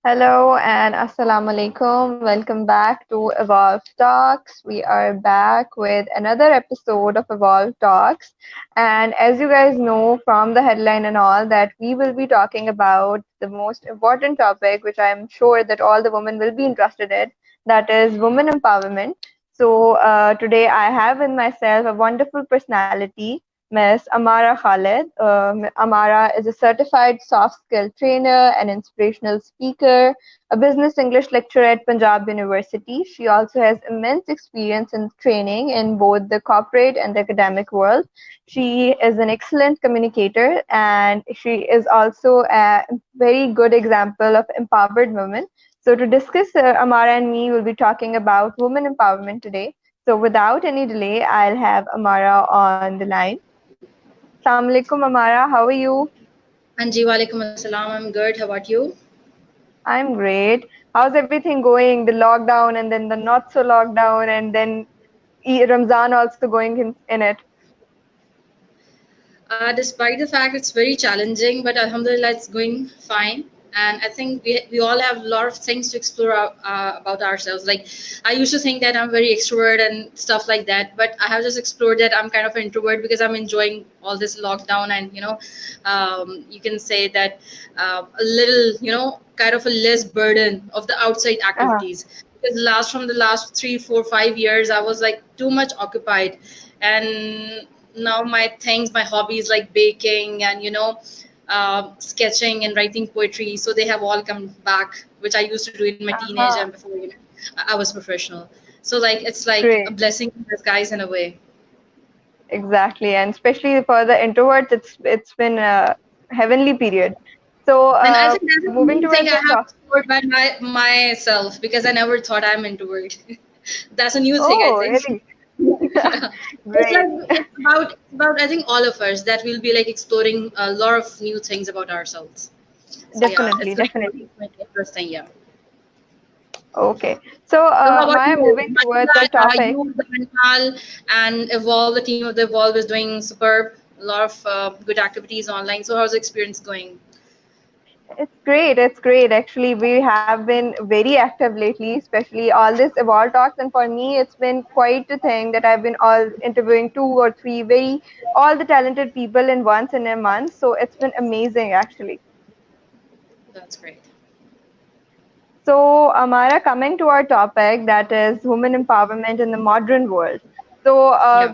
Hello and Assalamu alaikum. Welcome back to Evolve Talks. We are back with another episode of Evolve Talks. And as you guys know from the headline and all, that we will be talking about the most important topic, which I'm sure that all the women will be interested in, that is women empowerment. So today I have with myself a wonderful personality, Miss Amara Khalid. Amara is a certified soft skill trainer, an inspirational speaker, a business English lecturer at Punjab University. She also has immense experience in training in both the corporate and the academic world. She is an excellent communicator and she is also a very good example of empowered women. So, to discuss, Amara and me will be talking about women empowerment today. So, without any delay, I'll have Amara on the line. Assalamu alaikum, Amara. How are you? Anji, walaikum assalam. I'm good. How about you? I'm great. How's everything going? The lockdown and then the not so lockdown and then Ramzan also going in it. Despite the fact it's very challenging, but Alhamdulillah, it's going fine. And I think we all have a lot of things to explore about ourselves. Like, I used to think that I'm very extrovert and stuff like that, but I have just explored that I'm kind of an introvert because I'm enjoying all this lockdown, and you can say that a little, kind of a less burden of the outside Uh, activities. Because from the last 3, 4, 5 years, I was like too much occupied, and now my hobbies like baking and sketching and writing poetry, so they have all come back, which I used to do in my teenage and uh, before I was professional. So like it's like a great. blessing in disguise in a way. Exactly. And especially for the introverts, it's been a heavenly period. So And I think that's a moving new thing towards I the have top. explored by myself, because I never thought I'm introvert. That's a new thing, I Oh, think. really? It's Great. like it's about I think all of us that we'll be like exploring a lot of new things about ourselves. So yeah, it's Definitely, going definitely. to be interesting. Yeah. Okay. So So how about Maya, you? moving towards the Manipal, topic. you, the Manipal, and Evolve, the team of the Evolve is doing superb. A lot of good activities online. So how's the experience going? It's great. It's great. Actually, we have been very active lately, especially all this Evolve Talks. And for me, it's been quite a thing that I've been all interviewing two or three all the talented people in once in a month. So it's been amazing, actually. That's great. So, Amara, coming to our topic, that is women empowerment in the modern world. So, Yeah.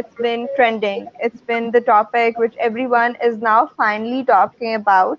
it's been trending. It's been the topic which everyone is now finally talking about.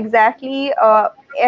exactly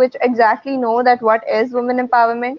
which exactly know that what is women empowerment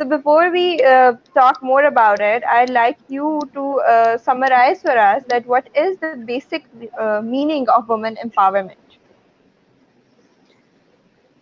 So before we talk more about it, I'd like you to summarize for us that what is the basic meaning of women empowerment.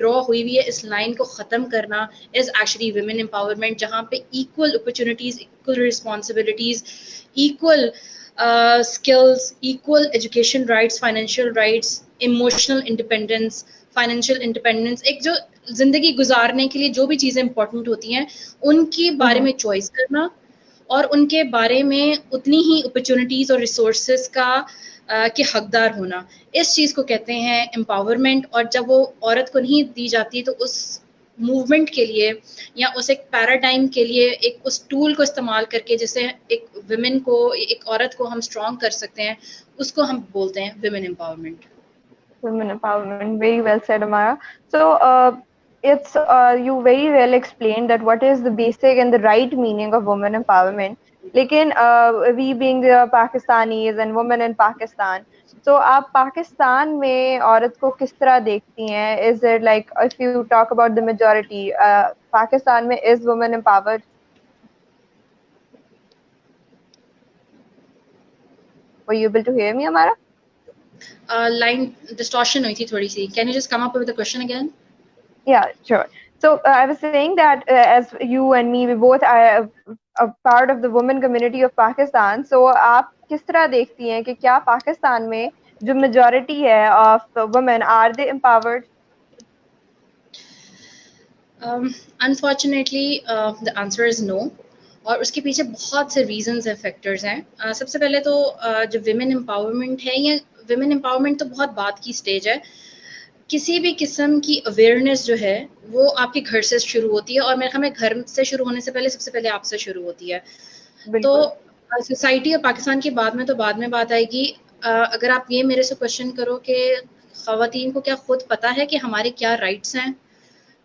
ڈرا ہوئی ہوئی ہے اس line کو ختم کرنا is actually women empowerment, جہاں پہ equal opportunities, equal responsibilities, equal skills, equal education rights, financial rights, emotional independence, financial independence, ایک جو زندگی گزارنے کے لیے جو بھی چیزیں امپورٹنٹ ہوتی ہیں ان کے بارے میں چوائس کرنا, اور ان کے بارے میں اتنی ہی اپرچونیٹیز اور ریسورسز کا کے حقدار ہونا, اس چیز کو کہتے ہیں امپاورمنٹ. اور جب وہ عورت کو نہیں دی جاتی تو اس موومنٹ کے لیے یا اس ایک پیراڈائم کے لیے ایک اس ٹول کو استعمال کر کے جسے ایک ویمن کو, ایک عورت کو ہم اسٹرانگ کر سکتے ہیں, اس کو ہم بولتے ہیں women empowerment. Women empowerment, very well said, Amara. So it's you very well explained that what is the basic and the right meaning of women empowerment. Lekin we being Pakistanis and women in Pakistan, so آپ پاکستان میں عورت کو کس طرح دیکھتی ہیں؟ Is it like, if you talk about the majority, Pakistan میں is women empowered? Were you able to hear me, Amara? Line distortion ہوئی تھی تھوڑی سی. Can you just come up with the question again? Yeah, sure. So I was saying that as you and me, we both are a part of the women community of Pakistan. So آپ کس طرح دیکھتی ہیں کہ کیا پاکستان میں جو majority ہے of women, are they empowered? Unfortunately, the answer is no. اور اس کے پیچھے بہت سے ریزنز ہیں, فیکٹرز ہیں. سب سے پہلے تو جو ویمن امپاورمنٹ ہے, یہ ویمن امپاورمنٹ تو بہت بات کی سٹیج ہے. کسی بھی قسم کی اویئرنیس جو ہے وہ آپ کے گھر سے شروع ہوتی ہے, اور میرے خیال میں گھر سے شروع ہونے سے پہلے سب سے پہلے آپ سے شروع ہوتی ہے. تو سوسائٹی اور پاکستان کی بعد میں تو بعد میں بات آئے گی. اگر آپ یہ میرے سے کوشچن کرو کہ خواتین کو کیا خود پتہ ہے کہ ہمارے کیا رائٹس ہیں,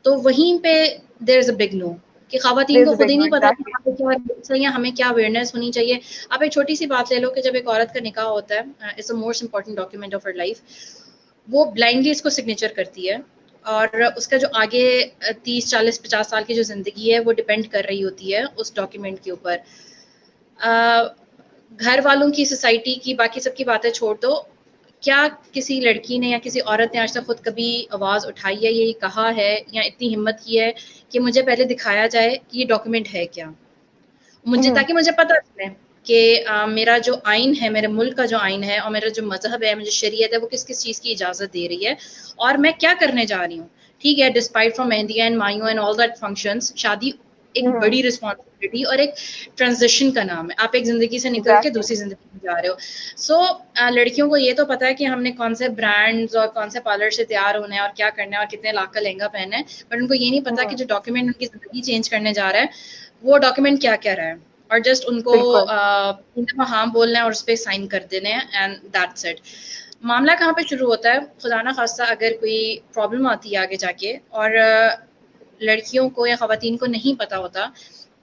تو وہیں پہ دیر از اے بگ نو, کہ خواتین کو خود ہی نہیں پتا کہ ہمیں کیا رائٹس ہیں یا ہمیں کیا اویئرنیس ہونی چاہیے. آپ ایک چھوٹی سی بات لے لو کہ جب ایک عورت کا نکاح ہوتا ہے, it's a most important document of her life, وہ بلائنڈلی اس کو سگنیچر کرتی ہے, اور اس کا جو آگے 30 40 50 سال کی جو زندگی ہے وہ ڈپینڈ کر رہی ہوتی ہے اس ڈاکیومنٹ کے اوپر. گھر والوں کی, سوسائٹی کی, باقی سب کی باتیں چھوڑ دو, کیا کسی لڑکی نے یا کسی عورت نے آج تک خود کبھی آواز اٹھائی ہے, یہ کہا ہے یا اتنی ہمت کی ہے کہ مجھے پہلے دکھایا جائے کہ یہ ڈاکیومنٹ ہے کیا, مجھے, تاکہ مجھے پتہ چلے کہ میرا جو آئین ہے, میرے ملک کا جو آئین ہے, اور میرا جو مذہب ہے, مجھے شریعت ہے, وہ کس کس چیز کی اجازت دے رہی ہے اور میں کیا کرنے جا رہی ہوں. ٹھیک ہے, despite from mehndi and mayun and all that functions, شادی ایک بڑی رسپانسبلٹی اور ایک ٹرانزیشن کا نام ہے. آپ ایک زندگی سے نکل کے دوسری زندگی میں جا رہے ہو. سو لڑکیوں کو یہ تو پتا ہے کہ ہم نے کون سے برانڈز اور کون سے پارلر سے تیار ہونا ہے اور کیا کرنا ہے اور کتنے لاکھ کا لہنگا پہننا ہے, بٹ ان کو یہ نہیں پتا کہ جو ڈاکیومنٹ ان کی زندگی چینج کرنے جا رہا ہے وہ ڈاکیومنٹ کیا کہہ رہا ہے, اور جسٹ ان کو ہاں بولنا ہے اور اس پہ سائن کر دینے ہیں, اینڈ دیٹس اٹ. معاملہ کہاں پہ شروع ہوتا ہے؟ خدا نہ خواستہ اگر کوئی پرابلم آتی ہے آگے جا کے, اور لڑکیوں کو یا خواتین کو نہیں پتا ہوتا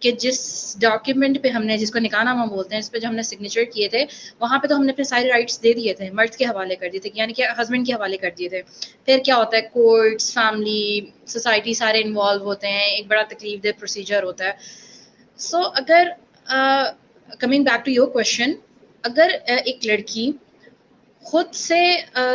کہ جس ڈاکیومنٹ پہ ہم نے, جس کو نکاح نامہ بولتے ہیں, جس پہ جو ہم نے سگنیچر کیے تھے, وہاں پہ تو ہم نے اپنے سارے رائٹس دے دیے تھے, مرد کے حوالے کر دیے تھے, یعنی کہ ہسبینڈ کے حوالے کر دیے تھے. پھر کیا ہوتا ہے, کورٹس, فیملی, سوسائٹی سارے انوالو ہوتے ہیں, ایک بڑا تکلیف دہ پروسیجر ہوتا ہے. سو اگر coming back to your question, اگر ایک لڑکی خود سے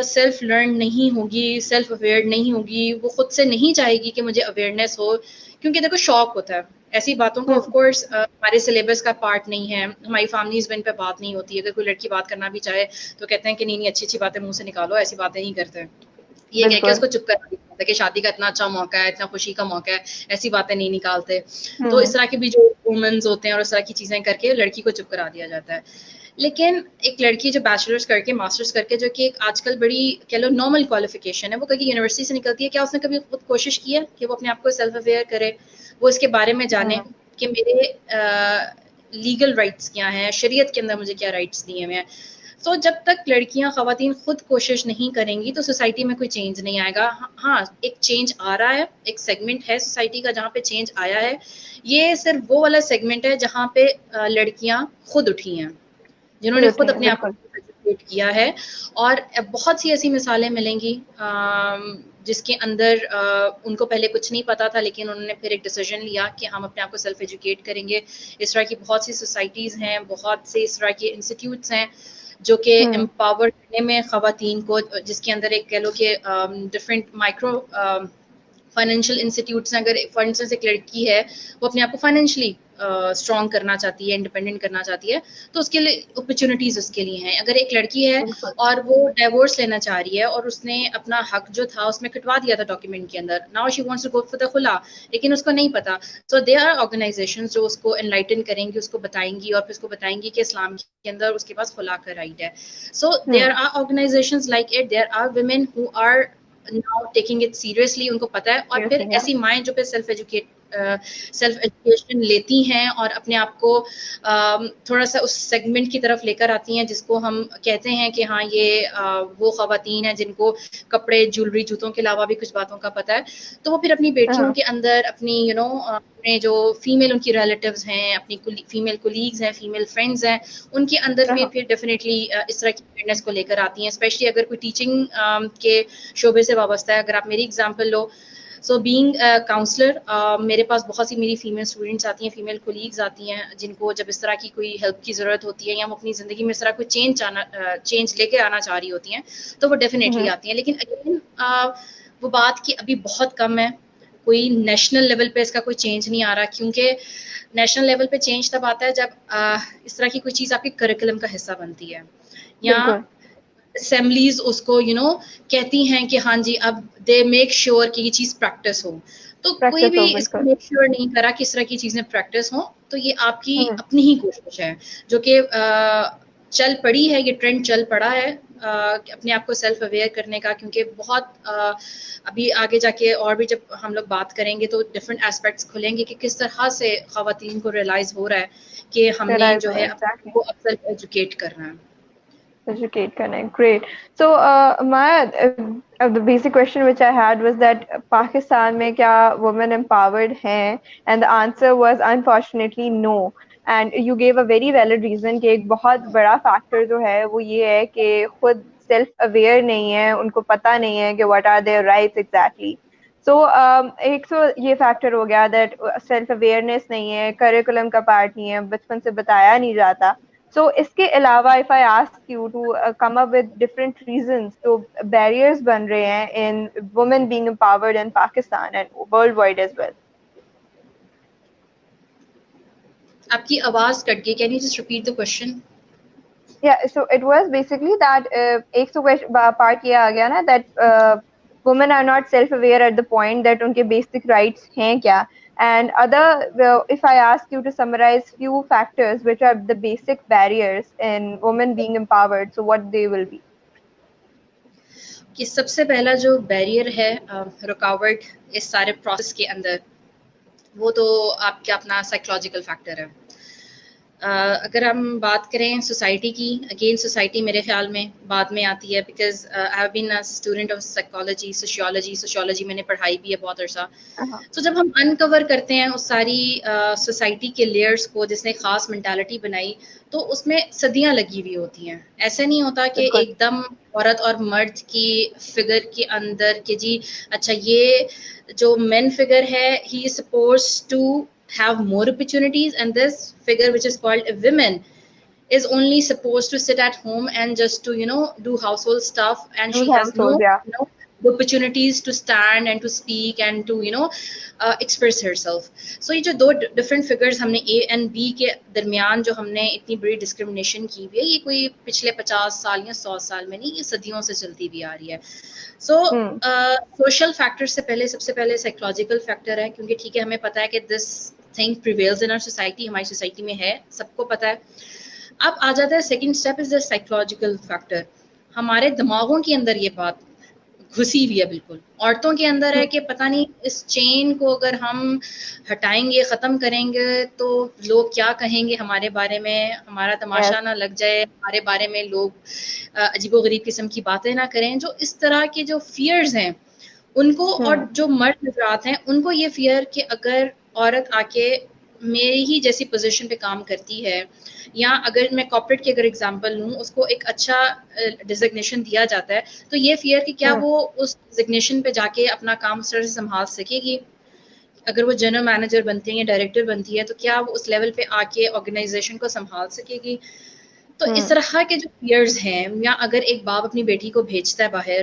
سیلف لرن نہیں ہوگی, سیلف اویئر نہیں ہوگی, وہ خود سے نہیں چاہے گی کہ مجھے اویئرنیس ہو, کیونکہ دیکھو شوق ہوتا ہے ایسی باتوں کو, آف کورس ہمارے سلیبس کا پارٹ نہیں ہے, ہماری فیملیز میں ان پہ بات نہیں ہوتی ہے. اگر کوئی لڑکی بات کرنا بھی چاہے تو کہتے ہیں کہ نہیں اچھی اچھی باتیں منہ سے نکالو, ایسی باتیں نہیں کرتے. یہ کہہ کے اس کو چپ کرنا دیتا ہے کہ شادی کا اتنا اچھا موقع ہے, اتنا خوشی کا موقع ہے, ایسی باتیں نہیں نکالتے. تو اس طرح کے بھی جو وومنز ہوتے ہیں اور اس طرح کی چیزیں کر کے لڑکی کو چپ کرا دیا جاتا ہے. لیکن ایک لڑکی جو بیچلرس کر کے, ماسٹرس کر کے, جو کہ آج کل بڑی کہہ لو نارمل کوالیفیکیشن ہے, وہ کبھی یونیورسٹی سے نکلتی ہے, کیا اس نے کبھی خود کوشش کی ہے کہ وہ اپنے آپ کو سیلف اویئر کرے, وہ اس کے بارے میں جانے کہ میرے لیگل رائٹس کیا ہیں, شریعت کے اندر مجھے کیا رائٹس دیے ہوئے ہیں. تو جب تک لڑکیاں, خواتین خود کوشش نہیں کریں گی تو سوسائٹی میں کوئی چینج نہیں آئے گا. ہاں, ایک چینج آ رہا ہے, ایک سیگمنٹ ہے سوسائٹی کا جہاں پہ چینج آیا ہے. یہ صرف وہ والا سیگمنٹ ہے جہاں پہ لڑکیاں خود اٹھی ہیں, جنہوں نے خود اپنے آپ کو ایجوکیٹ کیا ہے. اور بہت سی ایسی مثالیں ملیں گی جس کے اندر ان کو پہلے کچھ نہیں پتا تھا, لیکن انہوں نے پھر ایک ڈیسیژن لیا کہ ہم اپنے آپ کو سیلف ایجوکیٹ کریں گے. اس طرح کی بہت سی سوسائٹیز ہیں, بہت سے اس طرح کے انسٹیٹیوٹس ہیں جو کہ امپاور کرنے میں خواتین کو, جس کے اندر ایک کہہ لو کہ ڈفرینٹ مائکرو فائنینشیل انسٹیٹیوٹس ہیں, اگر فار انسٹنس ایک لڑکی ہے وہ اپنے آپ کو فائنینشلی اسٹرانگ کرنا چاہتی ہے, انڈیپینڈنٹ کرنا چاہتی ہے, تو اس کے لیے اپرچونیٹیز اس کے لیے ہیں. اگر ایک لڑکی ہے بالکل. اور وہ ڈائیورس لینا چاہ رہی ہے اور اس نے اپنا حق جو تھا اس میں کٹوا دیا تھا ڈاکیومنٹ کے اندر, now she wants to go for the خلا, لیکن اس کو نہیں پتا. سو دے آر آرگنائزیشنز جو اس کو انلائٹن کریں گی, اس کو بتائیں گی, اور پھر اس کو بتائیں گی کہ اسلام کے اندر اس کے پاس خلا کا رائٹ ہے. So there are organizations like it, there are women who are now taking it seriously, ان کو پتا ہے. اور پھر ایسی مائیں جو پہ سیلف ایجوکیشن لیتی ہیں اور اپنے آپ کو تھوڑا سا اس سیگمنٹ کی طرف لے کر آتی ہیں جس کو ہم کہتے ہیں کہ ہاں یہ وہ خواتین ہیں جن کو کپڑے, جولری, جوتوں کے علاوہ بھی کچھ باتوں کا پتہ ہے, تو وہ پھر اپنی بیٹیوں کے اندر, اپنی اپنے جو فیمیل ان کی ریلیٹیوز ہیں, اپنی فیمیل کولیگز ہیں, فیمیل فرینڈز ہیں, ان کے اندر بھی پھر ڈیفینیٹلی اس طرح کی اویئرنیس کو لے کر آتی ہیں, اسپیشلی اگر کوئی ٹیچنگ کے شعبے سے وابستہ ہے. اگر آپ میری اگزامپل لو, سو بینگ کاؤنسلر, میرے پاس بہت سی میری فیمیل اسٹوڈنٹس آتی ہیں, فیمیل کولیگز آتی ہیں جن کو جب اس طرح کی کوئی ہیلپ کی ضرورت ہوتی ہے یا وہ اپنی زندگی میں اس طرح کوئی چینج لے کے آنا چاہ رہی ہوتی ہیں, تو وہ ڈیفینیٹلی آتی ہیں. لیکن اگین وہ بات کہ ابھی بہت کم ہے, کوئی نیشنل لیول پہ اس کا کوئی چینج نہیں آ رہا, کیونکہ نیشنل لیول پہ چینج تب آتا ہے جب اس طرح کی کوئی چیز آپ کے کریکولم کا حصہ بنتی ہے, یا اسمبلیز اس کو کہتی ہیں کہ ہاں جی اب دے میک شیور کہ یہ چیز پریکٹس ہو. تو کوئی بھی اس کو میک شیور نہیں کرا کہ اس طرح کی چیزیں پریکٹس ہوں. تو یہ آپ کی اپنی ہی کوشش ہے جو کہ چل پڑی ہے, یہ ٹرینڈ چل پڑا ہے اپنے آپ کو سیلف اویئر کرنے کا, کیونکہ بہت ابھی آگے جا کے اور بھی جب ہم لوگ بات کریں گے تو ڈفرینٹ ایسپیکٹس کھلیں گے کہ کس طرح سے خواتین کو ریئلائز ہو رہا ہے کہ ہم نے جو ہے اپنے کو اکثر ایجوکیٹ کرنا ہے. Educate connect. Great. So, the basic question which I had was that Pakistan mein kya women empowered hain? And the answer was unfortunately no. And you gave a very valid reason کہ ایک بہت بڑا factor جو ہے وہ یہ ہے کہ خود سیلف اویئر نہیں ہے, ان کو پتہ نہیں ہے کہ what are their rights exactly. So ایک تو یہ فیکٹر ہو گیا دیٹ سیلف اویئرنیس نہیں ہے, کریکولم کا پارٹ نہیں ہے, بچپن سے بتایا نہیں جاتا. So اس کے علاوہ if I ask you to come up with different reasons تو barriers بن رہے ہیں in women being empowered in Pakistan and worldwide as well. آپ کی آواز کٹ گئی, can you just repeat the question? Yeah, so it was basically that ایک تو part یہ آ گیا نا that women are not self aware at the point that ان کے basic rights ہیں کیا. And other, if I ask you to summarize few factors which are the basic barriers in women being empowered, so what they will be? کہ سب سے پہلا جو barrier ہے, رکاوٹ اس سارے پروسیس کے اندر, وہ تو آپ کا اپنا سائیکولوجیکل فیکٹر ہے. اگر ہم بات کریں سوسائٹی کی, اگین سوسائٹی میرے خیال میں بعد میں آتی ہے, because I have been a student of psychology, sociology میں نے پڑھائی بھی ہے بہت عرصہ. تو جب ہم انکور کرتے ہیں اس ساری سوسائٹی کے لیئرس کو جس نے خاص مینٹالٹی بنائی, تو اس میں صدیاں لگی ہوئی ہوتی ہیں. ایسے نہیں ہوتا کہ ایک دم عورت اور مرد کی فگر کے اندر کہ جی اچھا یہ جو مین فگر ہے he is suppose to have more opportunities, and this figure which is called a woman is only supposed to sit at home and just to do household stuff, and she has no opportunities to stand and to speak and to express herself. So یہ جو دو different figures ہم نے A and B کے درمیان جو ہم نے اتنی بڑی ڈسکرمنیشن کی ہوئی ہے, یہ کوئی پچھلے 50 سال یا 100 سال میں نہیں, یہ صدیوں سے چلتی بھی آ رہی ہے. سو سوشل فیکٹر سے پہلے سب سے پہلے سائیکولوجیکل فیکٹر ہے, کیونکہ ٹھیک ہے ہمیں پتہ ہے کہ this thing prevails in our society, ہماری سوسائٹی میں ہے, سب کو پتہ ہے. اب آ جاتا ہے second step is the psychological factor. ہمارے دماغوں کے اندر یہ بات گھسی ہوئی ہے بالکل, عورتوں کے اندر ہے کہ پتہ نہیں اس چین کو اگر ہم ہٹائیں گے, ختم کریں گے, تو لوگ کیا کہیں گے ہمارے بارے میں, ہمارا تماشا نہ لگ جائے, ہمارے بارے میں لوگ عجیب و غریب قسم کی باتیں نہ کریں. جو اس طرح کے جو فیئرز ہیں ان کو, اور جو مرد حضرات ہیں ان کو یہ فیئر کہ اگر عورت آ کے میری ہی جیسی پوزیشن پہ کام کرتی ہے, یا اگر میں کارپوریٹ کی اگر اگزامپل لوں, اس کو ایک اچھا ڈیزگنیشن دیا جاتا ہے, تو یہ فیئر کہ کیا وہ اس ڈیزگنیشن پہ جا کے اپنا کام اس طرح سے سنبھال سکے گی. اگر وہ جنرل مینیجر بنتی ہے یا ڈائریکٹر بنتی ہے, تو کیا وہ اس لیول پہ آ کے آرگنائزیشن کو سنبھال سکے گی. تو اس طرح کے جو فیئرز ہیں, یا اگر ایک باپ اپنی بیٹی کو بھیجتا ہے باہر,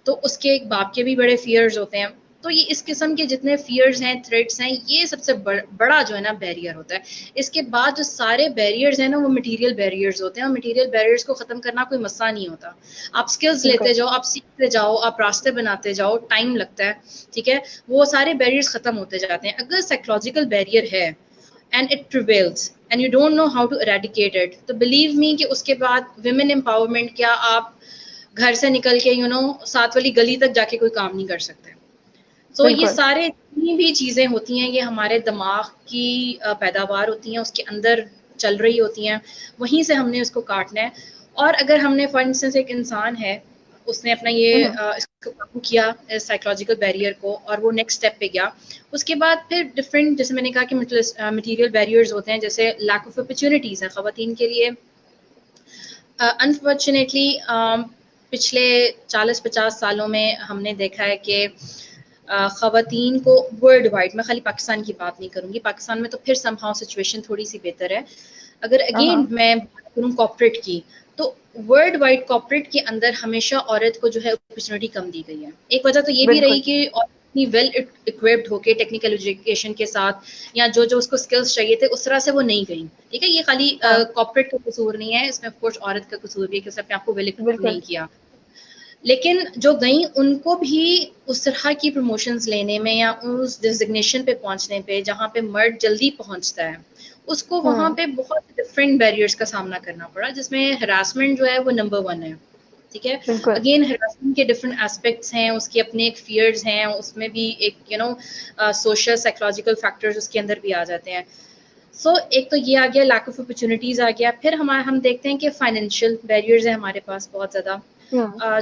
تو اس کے ایک باپ کے بھی بڑے فیئرز ہوتے ہیں. تو یہ اس قسم کے جتنے فیئرز ہیں، تھریٹس ہیں، یہ سب سے بڑا جو ہے نا بیریئر ہوتا ہے. اس کے بعد جو سارے بیریئرز ہیں نا وہ مٹیریل بیریئرز ہوتے ہیں، اور مٹیریل بیریئرز کو ختم کرنا کوئی مسئلہ نہیں ہوتا. آپ اسکلز بالکل لیتے جاؤ، آپ سیکھتے جاؤ، آپ راستے بناتے جاؤ، ٹائم لگتا ہے، ٹھیک ہے، وہ سارے بیریئرز ختم ہوتے جاتے ہیں. اگر سائیکولوجیکل بیریئر ہے and it prevails and you don't know how to eradicate it, تو believe me کہ اس کے بعد women empowerment کیا آپ گھر سے نکل کے ساتھ والی گلی تک جا کے کوئی کام نہیں کر سکتے. سو یہ بالکل سارے جتنی بھی چیزیں ہوتی ہیں یہ ہمارے دماغ کی پیداوار ہوتی ہیں، اس کے اندر چل رہی ہوتی ہیں، وہیں سے ہم نے اس کو کاٹنا ہے. اور اگر ہم نے فار انسٹنس ایک انسان ہے، اس نے اپنا اس کو قابو کیا سائیکولوجیکل بیریئر کو، اور وہ نیکسٹ اسٹیپ پہ گیا، اس کے بعد پھر ڈفرینٹ، جیسے میں نے کہا کہ مٹیریل بیریئرز ہوتے ہیں، جیسے لیک آف اپرچونیٹیز ہیں خواتین کے لیے. انفارچونیٹلی پچھلے 40-50 سالوں میں ہم نے دیکھا ہے کہ خواتین کو ورلڈ وائڈ، میں خالی پاکستان کی بات نہیں کروں گی، پاکستان میں تو پھر سم ہاؤ سچویشن تھوڑی سی بہتر ہے. اگر اگین میں بات کروں کارپوریٹ کی، تو ورلڈ وائڈ کارپوریٹ کے اندر ہمیشہ عورت کو جو ہے اپرچونیٹی کم دی گئی ہے. ایک وجہ تو یہ بھی بالکل رہی کہ اتنی ویل اکوپڈ ہو کے ٹیکنیکل ایجوکیشن کے ساتھ، یا جو اس کو اسکلس چاہیے تھے اس طرح سے وہ نہیں گئی. ٹھیک ہے، یہ خالی ہاں کارپوریٹ کا قصور نہیں ہے، اس میں آف کورس عورت کا قصور بھی ہے کہ اس نے اپنے آپ کو ویل اکوپ بالکل نہیں کیا. لیکن جو گئیں ان کو بھی اس طرح کی پروموشنز لینے میں یا اس ڈیزگنیشن پہ پہنچنے پہ جہاں پہ مرد جلدی پہنچتا ہے، اس کو وہاں پہ بہت ڈفرینٹ بیریئرز کا سامنا کرنا پڑا، جس میں ہراسمنٹ جو ہے وہ نمبر 1 ہے. ٹھیک ہے، بالکل اگین ہراسمنٹ کے ڈفرینٹ ایسپیکٹس ہیں، اس کے اپنے ایک فیئرز ہیں، اس میں بھی ایک سوشل سائیکولوجیکل فیکٹرز اس کے اندر بھی آ جاتے ہیں. سو ایک تو یہ آ گیا، لیک آف اپرچونیٹیز آ گیا. پھر ہم دیکھتے ہیں کہ فائنینشیل بیریئرز ہیں ہمارے پاس بہت زیادہ،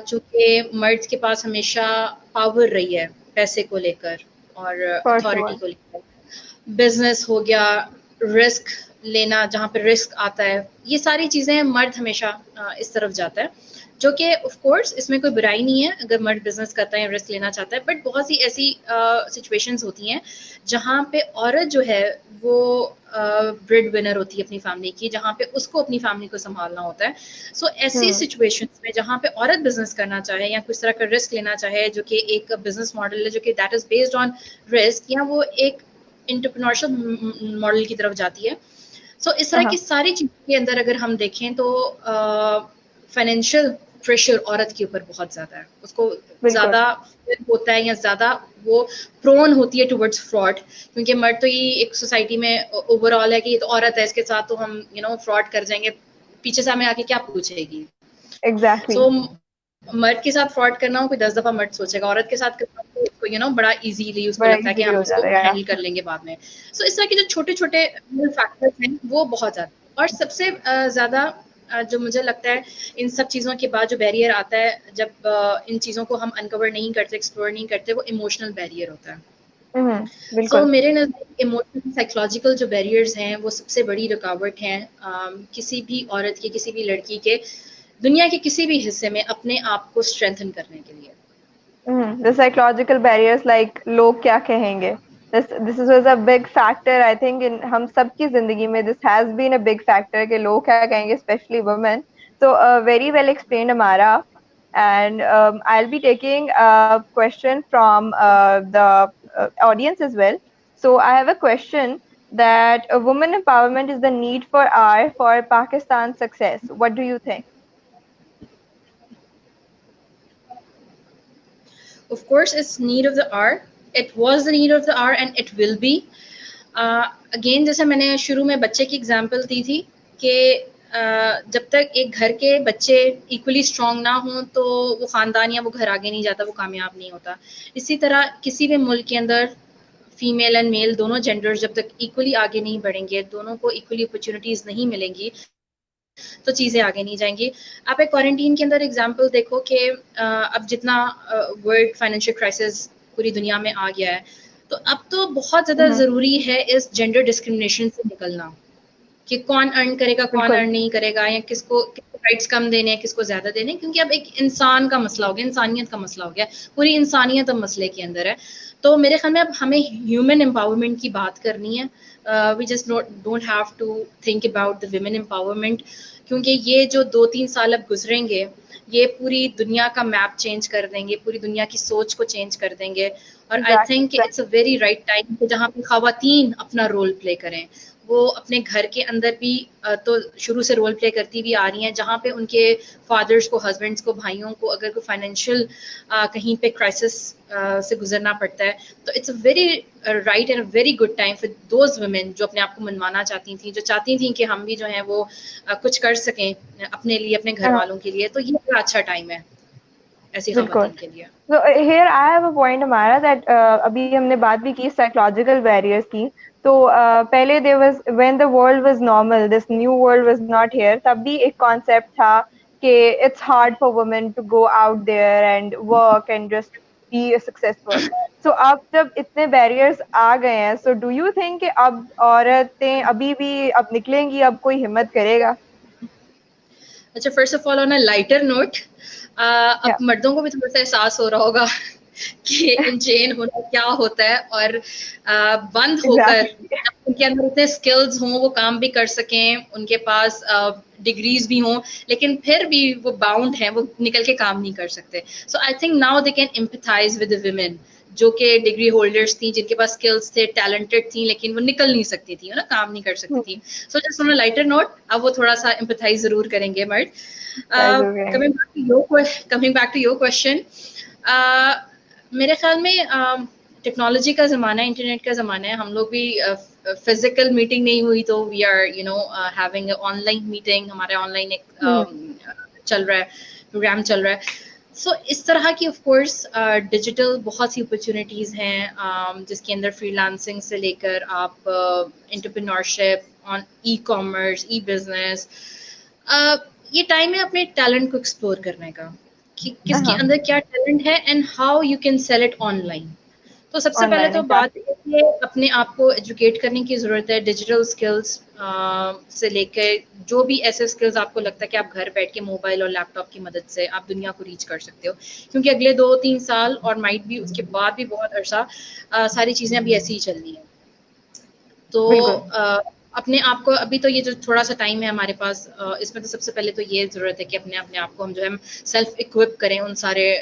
چونکہ مرد کے پاس ہمیشہ پاور رہی ہے پیسے کو لے کر اور فار شور اتھارٹی کو لے کر. بزنس ہو گیا، رسک لینا، جہاں پہ رسک آتا ہے، یہ ساری چیزیں مرد ہمیشہ اس طرف جاتا ہے، جو کہ آف کورس اس میں کوئی برائی نہیں ہے اگر مرد بزنس کرتا ہے یا رسک لینا چاہتا ہے. بٹ بہت سی ایسی سچویشنز ہوتی ہیں جہاں پہ عورت جو ہے وہ بریڈ ونر ہوتی ہے اپنی فیملی کی، جہاں پہ اس کو اپنی فیملی کو سنبھالنا ہوتا ہے. سو ایسی سچویشنز میں جہاں پہ عورت بزنس کرنا چاہے یا کس طرح کا رسک لینا چاہے، جو کہ ایک بزنس ماڈل ہے جو کہ that is based on risk, یا وہ ایک انٹرپرینورشپ ماڈل کی طرف جاتی ہے. سو اس طرح کی ساری چیزوں کے اندر اگر ہم دیکھیں تو فائنینشیل پریشر عورت کے اوپر بہت زیادہ ہے، اس کو بالکل زیادہ ہوتا ہے یا زیادہ وہ پرون ہوتی ہے ٹورڈز فراڈ. کیونکہ مرد تو یہ ایک سوسائٹی میں اوور آل ہے کہ یہ تو عورت ہے، اس کے ساتھ تو ہم فراڈ کر جائیں گے، پیچھے سے ہمیں آ کے کیا پوچھے گی. ایگزیکٹلی سو مرد کے ساتھ فراڈ کرنا ہو کوئی 10 دفعہ مرد سوچے گا، عورت کے ساتھ کرنا ہو تو بڑا ایزیلی اس کو بڑا لگتا ہے کہ ایزیلی ہم ہو اس کو جاتا ہے ہینڈل کر لیں گے بعد میں. سو اس طرح کے جو چھوٹے چھوٹے فیکٹرز ہیں وہ بہت زیادہ. اور سب سے زیادہ جو مجھے لگتا ہے ان سب چیزوں کے بعد جو بیریئر آتا ہے جب ان چیزوں کو ہم انکور نہیں کرتے، ایکسپلور نہیں کرتے، وہ ایموشنل بیریئر ہوتا ہے. سو بالکل میرے نزدیک ایموشنل سائیکولوجیکل جو بیریئرز ہیں وہ سب سے بڑی رکاوٹ ہیں کسی بھی عورت کے، کسی بھی لڑکی کے دنیا کے کسی بھی حصے میں اپنے آپ کو اسٹرینتھن کرنے کے لیے. the psychological barriers like لوگ کیا کہیں گے. This was a big factor I think in ہم سب کی زندگی میں. This has been a big factor کہ لوگ کیا کہیں گے, especially women. So very well explained Amara. And I'll be taking a question from the audience as well. So I have a question that women empowerment is the need for Pakistan's success. What do you think? Of course, it's need of the hour. It was the need of the hour and it will be. Again, جیسے میں نے شروع میں بچے کی example دی تھی کہ جب تک ایک گھر کے بچے ایکولی اسٹرانگ نہ ہوں تو وہ خاندان یا وہ گھر آگے نہیں جاتا، وہ کامیاب نہیں ہوتا. اسی طرح کسی بھی ملک کے اندر فیمیل اینڈ میل دونوں جینڈر جب تک ایکولی آگے نہیں بڑھیں گے، دونوں کو ایکولی اپرچونیٹیز نہیں ملیں گی، تو چیزیں آگے نہیں جائیں گی. آپ ایک کوارنٹین کے اندر اگزامپل دیکھو کہ اب جتنا ورلڈ فائنینشیل کرائسس پوری دنیا میں آ گیا ہے، تو اب تو بہت زیادہ ضروری ہے اس جینڈر ڈسکرمنیشن سے نکلنا، کہ کون ارن کرے گا، کون بالکل ارن نہیں کرے گا، یا کس کو رائٹس کم دینے ہیں، کس کو زیادہ دینے. کیونکہ اب ایک انسان کا مسئلہ ہو گیا، انسانیت کا مسئلہ ہو گیا، پوری انسانیت اب مسئلے کے اندر ہے. تو میرے خیال میں اب ہمیں ہیومن امپاورمنٹ کی بات کرنی ہے. We just don't have to think about the women empowerment, کیونکہ یہ جو 2-3 سال اب گزریں گے یہ پوری دنیا کا میپ چینج کر دیں گے، پوری دنیا کی سوچ کو چینج کر دیں گے. اور I think it's a very right time کہ جہاں پہ خواتین اپنا رول پلے کریں. وہ اپنے گھر کے اندر بھی تو شروع سے رول پلے کرتی بھی آ رہی ہیں, جہاں پہ ان کے فادرز کو, ہسبینڈس کو, بھائیوں کو اگر کوئی فائنینشیل کہیں پہ کرائسس سے گزرنا پڑتا ہے, تو it's a very right and a very good time for those women جو اپنے آپ کو منوانا چاہتی تھیں, جو چاہتی تھیں کہ ہم بھی جو ہیں وہ کچھ کر سکیں اپنے لیے, اپنے گھر والوں کے لیے. تو یہ بڑا اچھا ٹائم ہے ایسی خواتین کے لیے. So here I have a point ہمارا that ابھی ہم نے بات بھی کی psychological barriers کی. تو پہلے there was when the world was normal, this new world was not here, تب بھی ایک concept تھا کہ it's hard for women to go out there and work and just be successful. So اب جب اتنے barriers آ گئے ہیں, so do you think کہ اب عورتیں ابھی بھی اب نکلیں گی, اب کوئی ہمت کرے گا؟ اچھا, first of all on a lighter note, اب مردوں کو بھی تھوڑا سا احساس ہو رہا ہوگا کہ انچین ہونا کیا ہوتا ہے, اور بند ہو کر ان کے اندر اتنے اسکلز ہوں, وہ کام بھی کر سکیں, ان کے پاس ڈگریز بھی ہوں, لیکن پھر بھی وہ باؤنڈ ہیں, وہ نکل کے کام نہیں کر سکتے. So I think now they can empathize with the women جو کہ ڈگری ہولڈرس تھیں, جن کے پاس اسکلس تھے, ٹیلنٹڈ تھیں, لیکن وہ نکل نہیں سکتی تھیں, نا, کام نہیں کر سکتی تھیں. So just on a lighter note, اب وہ تھوڑا سا امپیتھائز ضرور کریں گے مرد. Coming back to your question, میرے خیال میں ٹیکنالوجی کا زمانہ ہے, انٹرنیٹ کا زمانہ ہے. ہم لوگ بھی فزیکل میٹنگ نہیں ہوئی تو we are having online meeting, ہمارے آن لائن ایک چل رہا ہے, پروگرام چل رہا ہے. سو اس طرح کی آف کورس ڈیجیٹل بہت سی اپرچونیٹیز ہیں, جس کے اندر فری لانسنگ سے لے کر آپ انٹرپرینورشپ آن ای کامرس, ای بزنس. یہ ٹائم ہے اپنے ٹیلنٹ کو ایکسپلور کرنے کا, کہ کس کے اندر کیا ٹیلنٹ ہے and how you can sell it on line. تو سب سے پہلے تو بات یہ اپنے آپ کو ایجوکیٹ کرنے کی ضرورت ہے, ڈیجیٹل اسکلس سے لے کے جو بھی ایسے اسکلز آپ کو لگتا ہے کہ آپ گھر بیٹھ کے موبائل اور لیپ ٹاپ کی مدد سے آپ دنیا کو ریچ کر سکتے ہو, کیونکہ اگلے 2-3 سال اور مائٹ بھی اس کے بعد بھی بہت عرصہ ساری چیزیں ابھی ایسی ہی چل رہی ہیں. تو اپنے آپ کو ابھی تو یہ جو تھوڑا سا ٹائم ہے ہمارے پاس, اس میں تو سب سے پہلے تو یہ ضرورت ہے کہ اپنے آپ کو ہم جو ہے سیلف اکوپ کریں ان سارے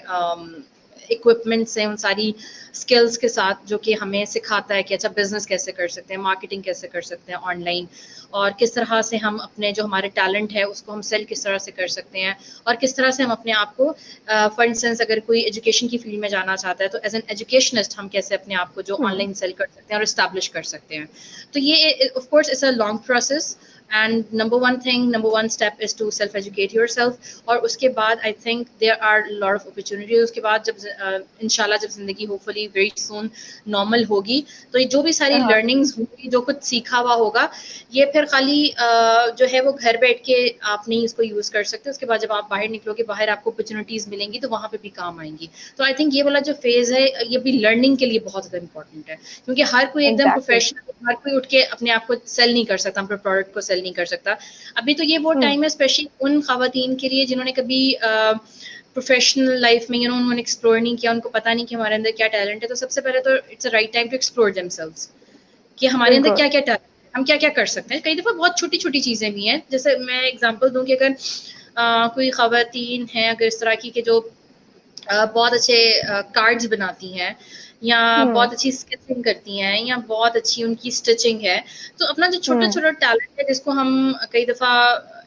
اکوپمنٹ سے, ان ساری اسکلس کے ساتھ جو کہ ہمیں سکھاتا ہے کہ اچھا بزنس کیسے کر سکتے ہیں, مارکیٹنگ کیسے کر سکتے ہیں آن لائن, اور کس طرح سے ہم اپنے جو ہمارے ٹیلنٹ ہے اس کو ہم سیل کس طرح سے کر سکتے ہیں, اور کس طرح سے ہم اپنے آپ کو فار انسٹنس اگر کوئی ایجوکیشن کی فیلڈ میں جانا چاہتا ہے تو ایز این ایجوکیشنسٹ ہم کیسے اپنے آپ کو جو آن لائن سیل کر سکتے ہیں اور اسٹیبلش کر سکتے ہیں. تو یہ of course it's a long process, and number one step is to self educate yourself. اور اس کے بعد I think there are lot of opportunities. اس کے بعد جب انشاءاللہ جب زندگی hopefully very soon normal ہوگی, تو یہ جو بھی ساری لرننگز ہوگی, جو کچھ سیکھا ہوا ہوگا, یہ پھر خالی جو ہے وہ گھر بیٹھ کے آپ نہیں اس کو یوز کر سکتے. اس کے بعد جب آپ باہر نکلو گے, باہر آپ کو اپرچونیٹیز ملیں گی, تو وہاں پہ بھی کام آئیں گی. تو آئی تھنک یہ والا جو فیز ہے یہ بھی لرننگ کے لیے بہت زیادہ امپورٹنٹ ہے, کیونکہ ہر کوئی ایک دم پروفیشنل, ہر کوئی اٹھ کے اپنے آپ کو سیل نہیں کر سکتا, اپنے پروڈکٹ کو سیل نہیں کر سکتا. ابھی تو یہ وہ ٹائم ہے اسپیشلی ان خواتین کے لیے جنہوں نے کبھی پروفیشنل لائف میں انہوں نے ایکسپلور نہیں کیا, ان کو پتہ نہیں کہ ہمارے اندر کیا ٹیلنٹ ہے. تو سب سے پہلے تو it's a right time to explore themselves, کہ ہمارے اندر کیا کیا ٹیلنٹ ہے, ہم کیا کیا کر سکتے ہیں. کئی دفعہ بہت چھوٹی چھوٹی چیزیں بھی ہیں, جیسے میں ایگزامپل دوں کہ اگر کوئی خواتین ہیں اگر اس طرح کی کہ جو بہت اچھے کارڈز بناتی ہیں, یا بہت اچھی اسکیچنگ کرتی ہیں, یا بہت اچھی ان کی اسٹچنگ ہے, تو اپنا جو چھوٹا چھوٹا ٹیلنٹ ہے جس کو ہم کئی دفعہ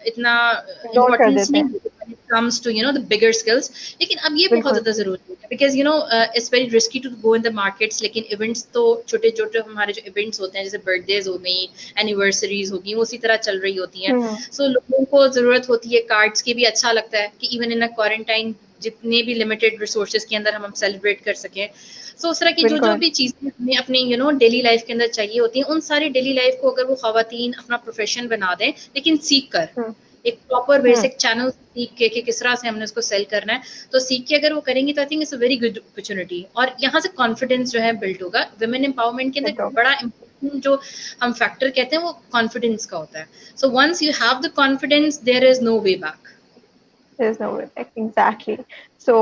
اتنا امپورٹینس نہیں دیتے comes to the bigger skills, لیکن اب یہ بہت زیادہ ضروری ہے, because it's very risky to go in the markets. لیکن ایونٹس تو چھوٹے چھوٹے ہمارے جو ایونٹس ہوتے ہیں, جیسے برتھ ڈیز ہو گئی, اینیورسریز ہوگی, وہ اسی طرح چل رہی ہوتی ہیں. سو لوگوں کو ضرورت ہوتی ہے کارڈس کی بھی. اچھا لگتا ہے کہ ایون ان کوارنٹائن جتنے بھی لمیٹیڈ ریسورسز کے اندر ہم سیلیبریٹ کر سکیں. سو اس طرح کی جو بھی چیزیں ہمیں اپنی ڈیلی لائف کے اندر چاہیے ہوتی ہیں, ان ساری ڈیلی لائف کو اگر وہ خواتین اپنا پروفیشن بنا دیں, لیکن سیکھ کر, ایک پراپر بیسک چینل سیکھ کے کہ کس طرح سے ہم نے اس کو سیل کرنا ہے, تو سیکھ کے اگر وہ کریں گی تو I think it's a very good opportunity. اور یہاں سے کانفیڈینس جو ہے بلڈ ہوگا. ویمن امپاورمنٹ کے اندر بڑا امپورٹنٹ جو ہم فیکٹر کہتے ہیں وہ کانفیڈینس کا ہوتا ہے. So once you have the confidence, there is no way back. There's no way back. Exactly. So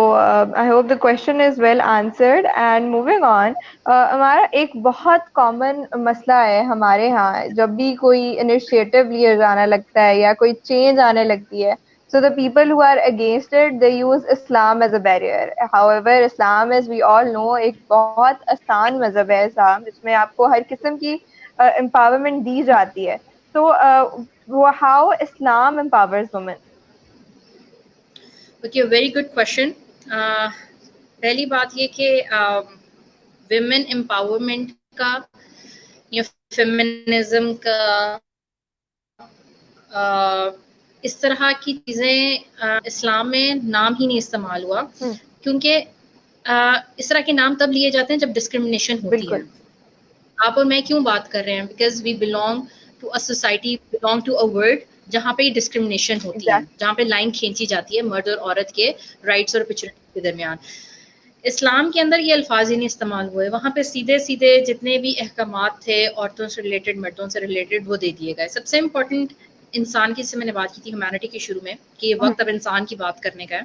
I hope the question is well answered. And moving on, ہمارا ایک بہت کامن مسئلہ ہے ہمارے ہاں, جب بھی کوئی انیشیٹو لیا جانا لگتا ہے یا کوئی چینج آنے لگتی ہے, So the people who are against it, they use Islam as a barrier. However, Islam, as we all know, ایک بہت آسان مذہب ہے اسلام، جس میں آپ کو ہر قسم کی empowerment دی جاتی ہے. So how Islam empowers women? Okay very good question. پہلی بات یہ کہ ویمن امپاورمنٹ کا یا فیمنزم کا اس طرح کی چیزیں اسلام میں نام ہی نہیں استعمال ہوا، کیونکہ اس طرح کے نام تب لیے جاتے ہیں جب ڈسکرمنیشن ہوتی ہے. آپ اور میں کیوں بات کر رہے ہیں؟ Because we belong to a society, belong to a world جہاں پہ ڈسکرمنیشن ہوتی ہے، جہاں پہ لائن کھینچی جاتی ہے مرد اور عورت کے رائٹس اور اپرچونیٹیز کے درمیان. اسلام کے اندر یہ الفاظ ہی نہیں استعمال ہوئے، وہاں پہ سیدھے سیدھے جتنے بھی احکامات تھے عورتوں سے ریلیٹڈ، مردوں سے ریلیٹڈ، وہ دے دیے گئے. سب سے امپورٹنٹ انسان کی، سے میں نے بات کی تھی ہیومینٹی کے شروع میں کہ یہ وقت اب انسان کی بات کرنے کا ہے.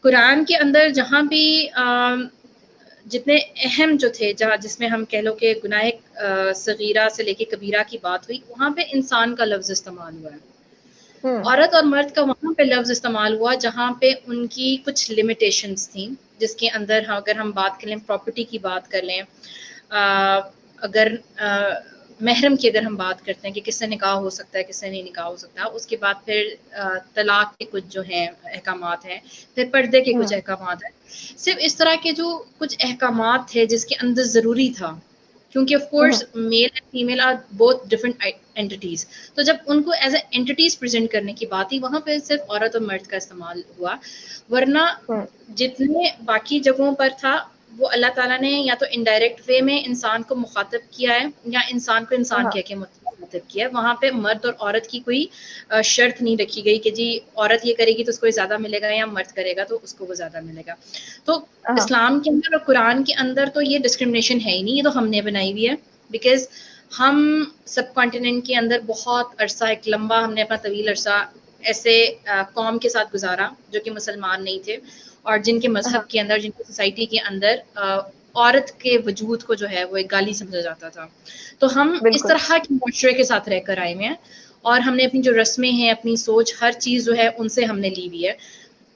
قرآن کے اندر جہاں بھی جتنے اہم جو تھے، جہاں جس میں ہم کہہ لو کہ گناہ صغیرہ سے لے کے کبیرہ کی بات ہوئی، وہاں پہ انسان کا لفظ استعمال ہوا ہے. عورت اور مرد کا وہاں پہ لفظ استعمال ہوا جہاں پہ ان کی کچھ لمیٹیشنز تھیں، جس کے اندر اگر ہم بات کر لیں پراپرٹی کی بات کر لیں، اگر محرم کی اگر ہم بات کرتے ہیں کہ کس سے نکاح ہو سکتا ہے، کس سے نہیں نکاح ہو سکتا، اس کے بعد پھر طلاق کے کچھ جو ہیں احکامات ہیں، پھر پردے کے کچھ احکامات ہیں. صرف اس طرح کے جو کچھ احکامات تھے جس کے اندر ضروری تھا، کیونکہ of course male and female are both different entities, تو جب ان کو ایز اے اینٹیز پریزنٹ کرنے کی بات ہی، وہاں پہ صرف عورت اور مرد کا استعمال ہوا. ورنہ جتنے باقی جگہوں پر تھا وہ اللہ تعالیٰ نے یا تو انڈائریکٹ وے میں انسان کو مخاطب کیا ہے یا انسان کو انسان کہہ کے مخاطب کیا ہے. وہاں پہ مرد اور عورت کی کوئی شرط نہیں رکھی گئی کہ جی عورت یہ کرے گی تو اس کو زیادہ ملے گا یا مرد کرے گا تو اس کو وہ زیادہ ملے گا. تو اسلام کے اندر اور قرآن کے اندر تو یہ ڈسکرمنیشن ہے ہی نہیں، یہ تو ہم نے بنائی ہوئی ہے. بیکاز ہم سب کانٹیننٹ کے اندر بہت عرصہ، ایک لمبا ہم نے اپنا طویل عرصہ ایسے قوم کے ساتھ گزارا جو کہ مسلمان نہیں تھے، اور جن کے مذہب کے اندر، جن کی سوسائٹی کے اندر عورت کے وجود کو جو ہے وہ ایک گالی سمجھا جاتا تھا. تو ہم اس طرح کے معاشرے کے ساتھ رہ کر آئے ہوئے ہیں، اور ہم نے اپنی جو رسمیں ہیں، اپنی سوچ، ہر چیز جو ہے ان سے ہم نے لی ہوئی ہے.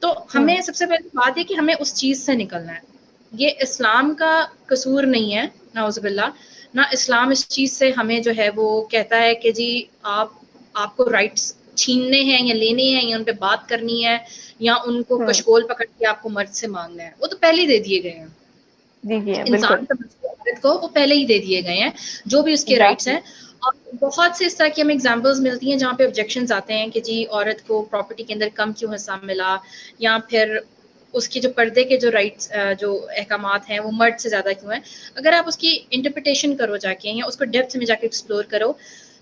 تو ہمیں سب سے پہلی بات ہے کہ ہمیں اس چیز سے نکلنا ہے. یہ اسلام کا قصور نہیں ہے، نعوذ باللہ، نہ اسلام اس چیز سے ہمیں جو ہے وہ کہتا ہے کہ جی آپ کو رائٹس چھیننے ہیں یا لینے ہیں یا ان پہ بات کرنی ہے یا ان کو کشکول پکڑ کے آپ کو مرد سے مانگنا ہے. وہ تو پہلے ہی دے دیے گئے ہیں انسان عورت کو، وہ پہلے ہی دے دیے گئے ہیں جو بھی اس کے رائٹس ہیں. اور بہت سے اس طرح کی ہمیں ایگزامپلس ملتی ہیں جہاں پہ آبجیکشنز آتے ہیں کہ جی عورت کو پراپرٹی کے اندر کم کیوں حصہ ملا، یا پھر اس کے جو پردے کے جو رائٹس، جو احکامات ہیں وہ مرد سے زیادہ کیوں ہیں. اگر آپ اس کی انٹرپریٹیشن کرو جا کے یا اس کو ڈیپتھ میں جا کے ایکسپلور کرو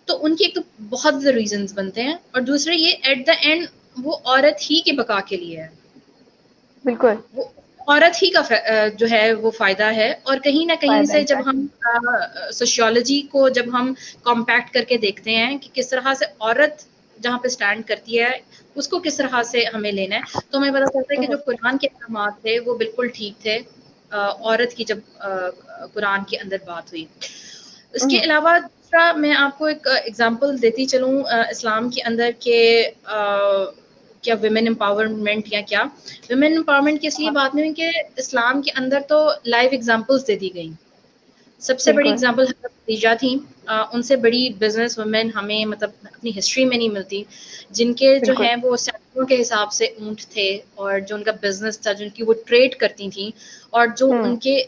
تو ان کی ایک تو بہت زیادہ ریزنز بنتے ہیں، اور دوسرے یہ ایٹ دا اینڈ وہ عورت ہی کے بقا کے لیے ہے. بالکل وہ عورت ہی کا جو ہے وہ فائدہ ہے. اور کہیں نہ کہیں سے جب ہم سوشیولوجی کو جب ہم کمپیکٹ کر کے دیکھتے ہیں کہ کس طرح سے عورت جہاں پہ سٹینڈ کرتی ہے اس کو کس طرح سے ہمیں لینا ہے، تو ہمیں پتہ چلتا ہے کہ جو قرآن کے احکامات تھے وہ بالکل ٹھیک تھے عورت کی جب قرآن کے اندر بات ہوئی. اس کے علاوہ دوسرا میں آپ کو ایک ایگزامپل دیتی چلوں اسلام کے اندر کہ کیا ویمن امپاورمنٹ یا کیا ویمن امپاورمنٹ کی اس لیے بات نہیں کہ اسلام کے اندر تو لائیو ایگزامپلس دے دی گئیں. سب سے بڑی ایگزامپل حضرت خدیجہ تھیں، ان سے بڑی بزنس وومن ہمیں مطلب اپنی ہسٹری میں نہیں ملتی، جن کے جو ہیں وہ سینکڑوں کے حساب سے اونٹ تھے، اور جو ان کا بزنس تھا، جن کی وہ ٹریڈ کرتی تھیں، اور جو ان کے